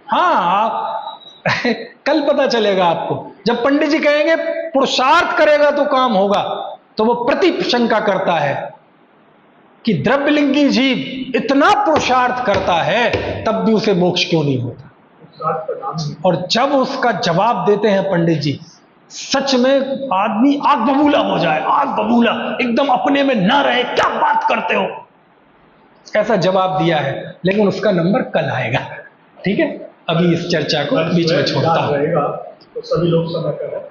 हाँ कल पता चलेगा आपको। जब पंडित जी कहेंगे पुरुषार्थ करेगा तो काम होगा, तो वो प्रतिशंका करता है कि द्रव्यलिंगी जीव इतना पुरुषार्थ करता है तब भी उसे मोक्ष क्यों नहीं होता। और जब उसका जवाब देते हैं पंडित जी, सच में आदमी आग बबूला हो जाए, आग बबूला, एकदम अपने में ना रहे, क्या बात करते हो, ऐसा जवाब दिया है। लेकिन उसका नंबर कल आएगा, ठीक है? अभी इस चर्चा को बीच में छोड़ता हूं। तो सभी लोग समय करें।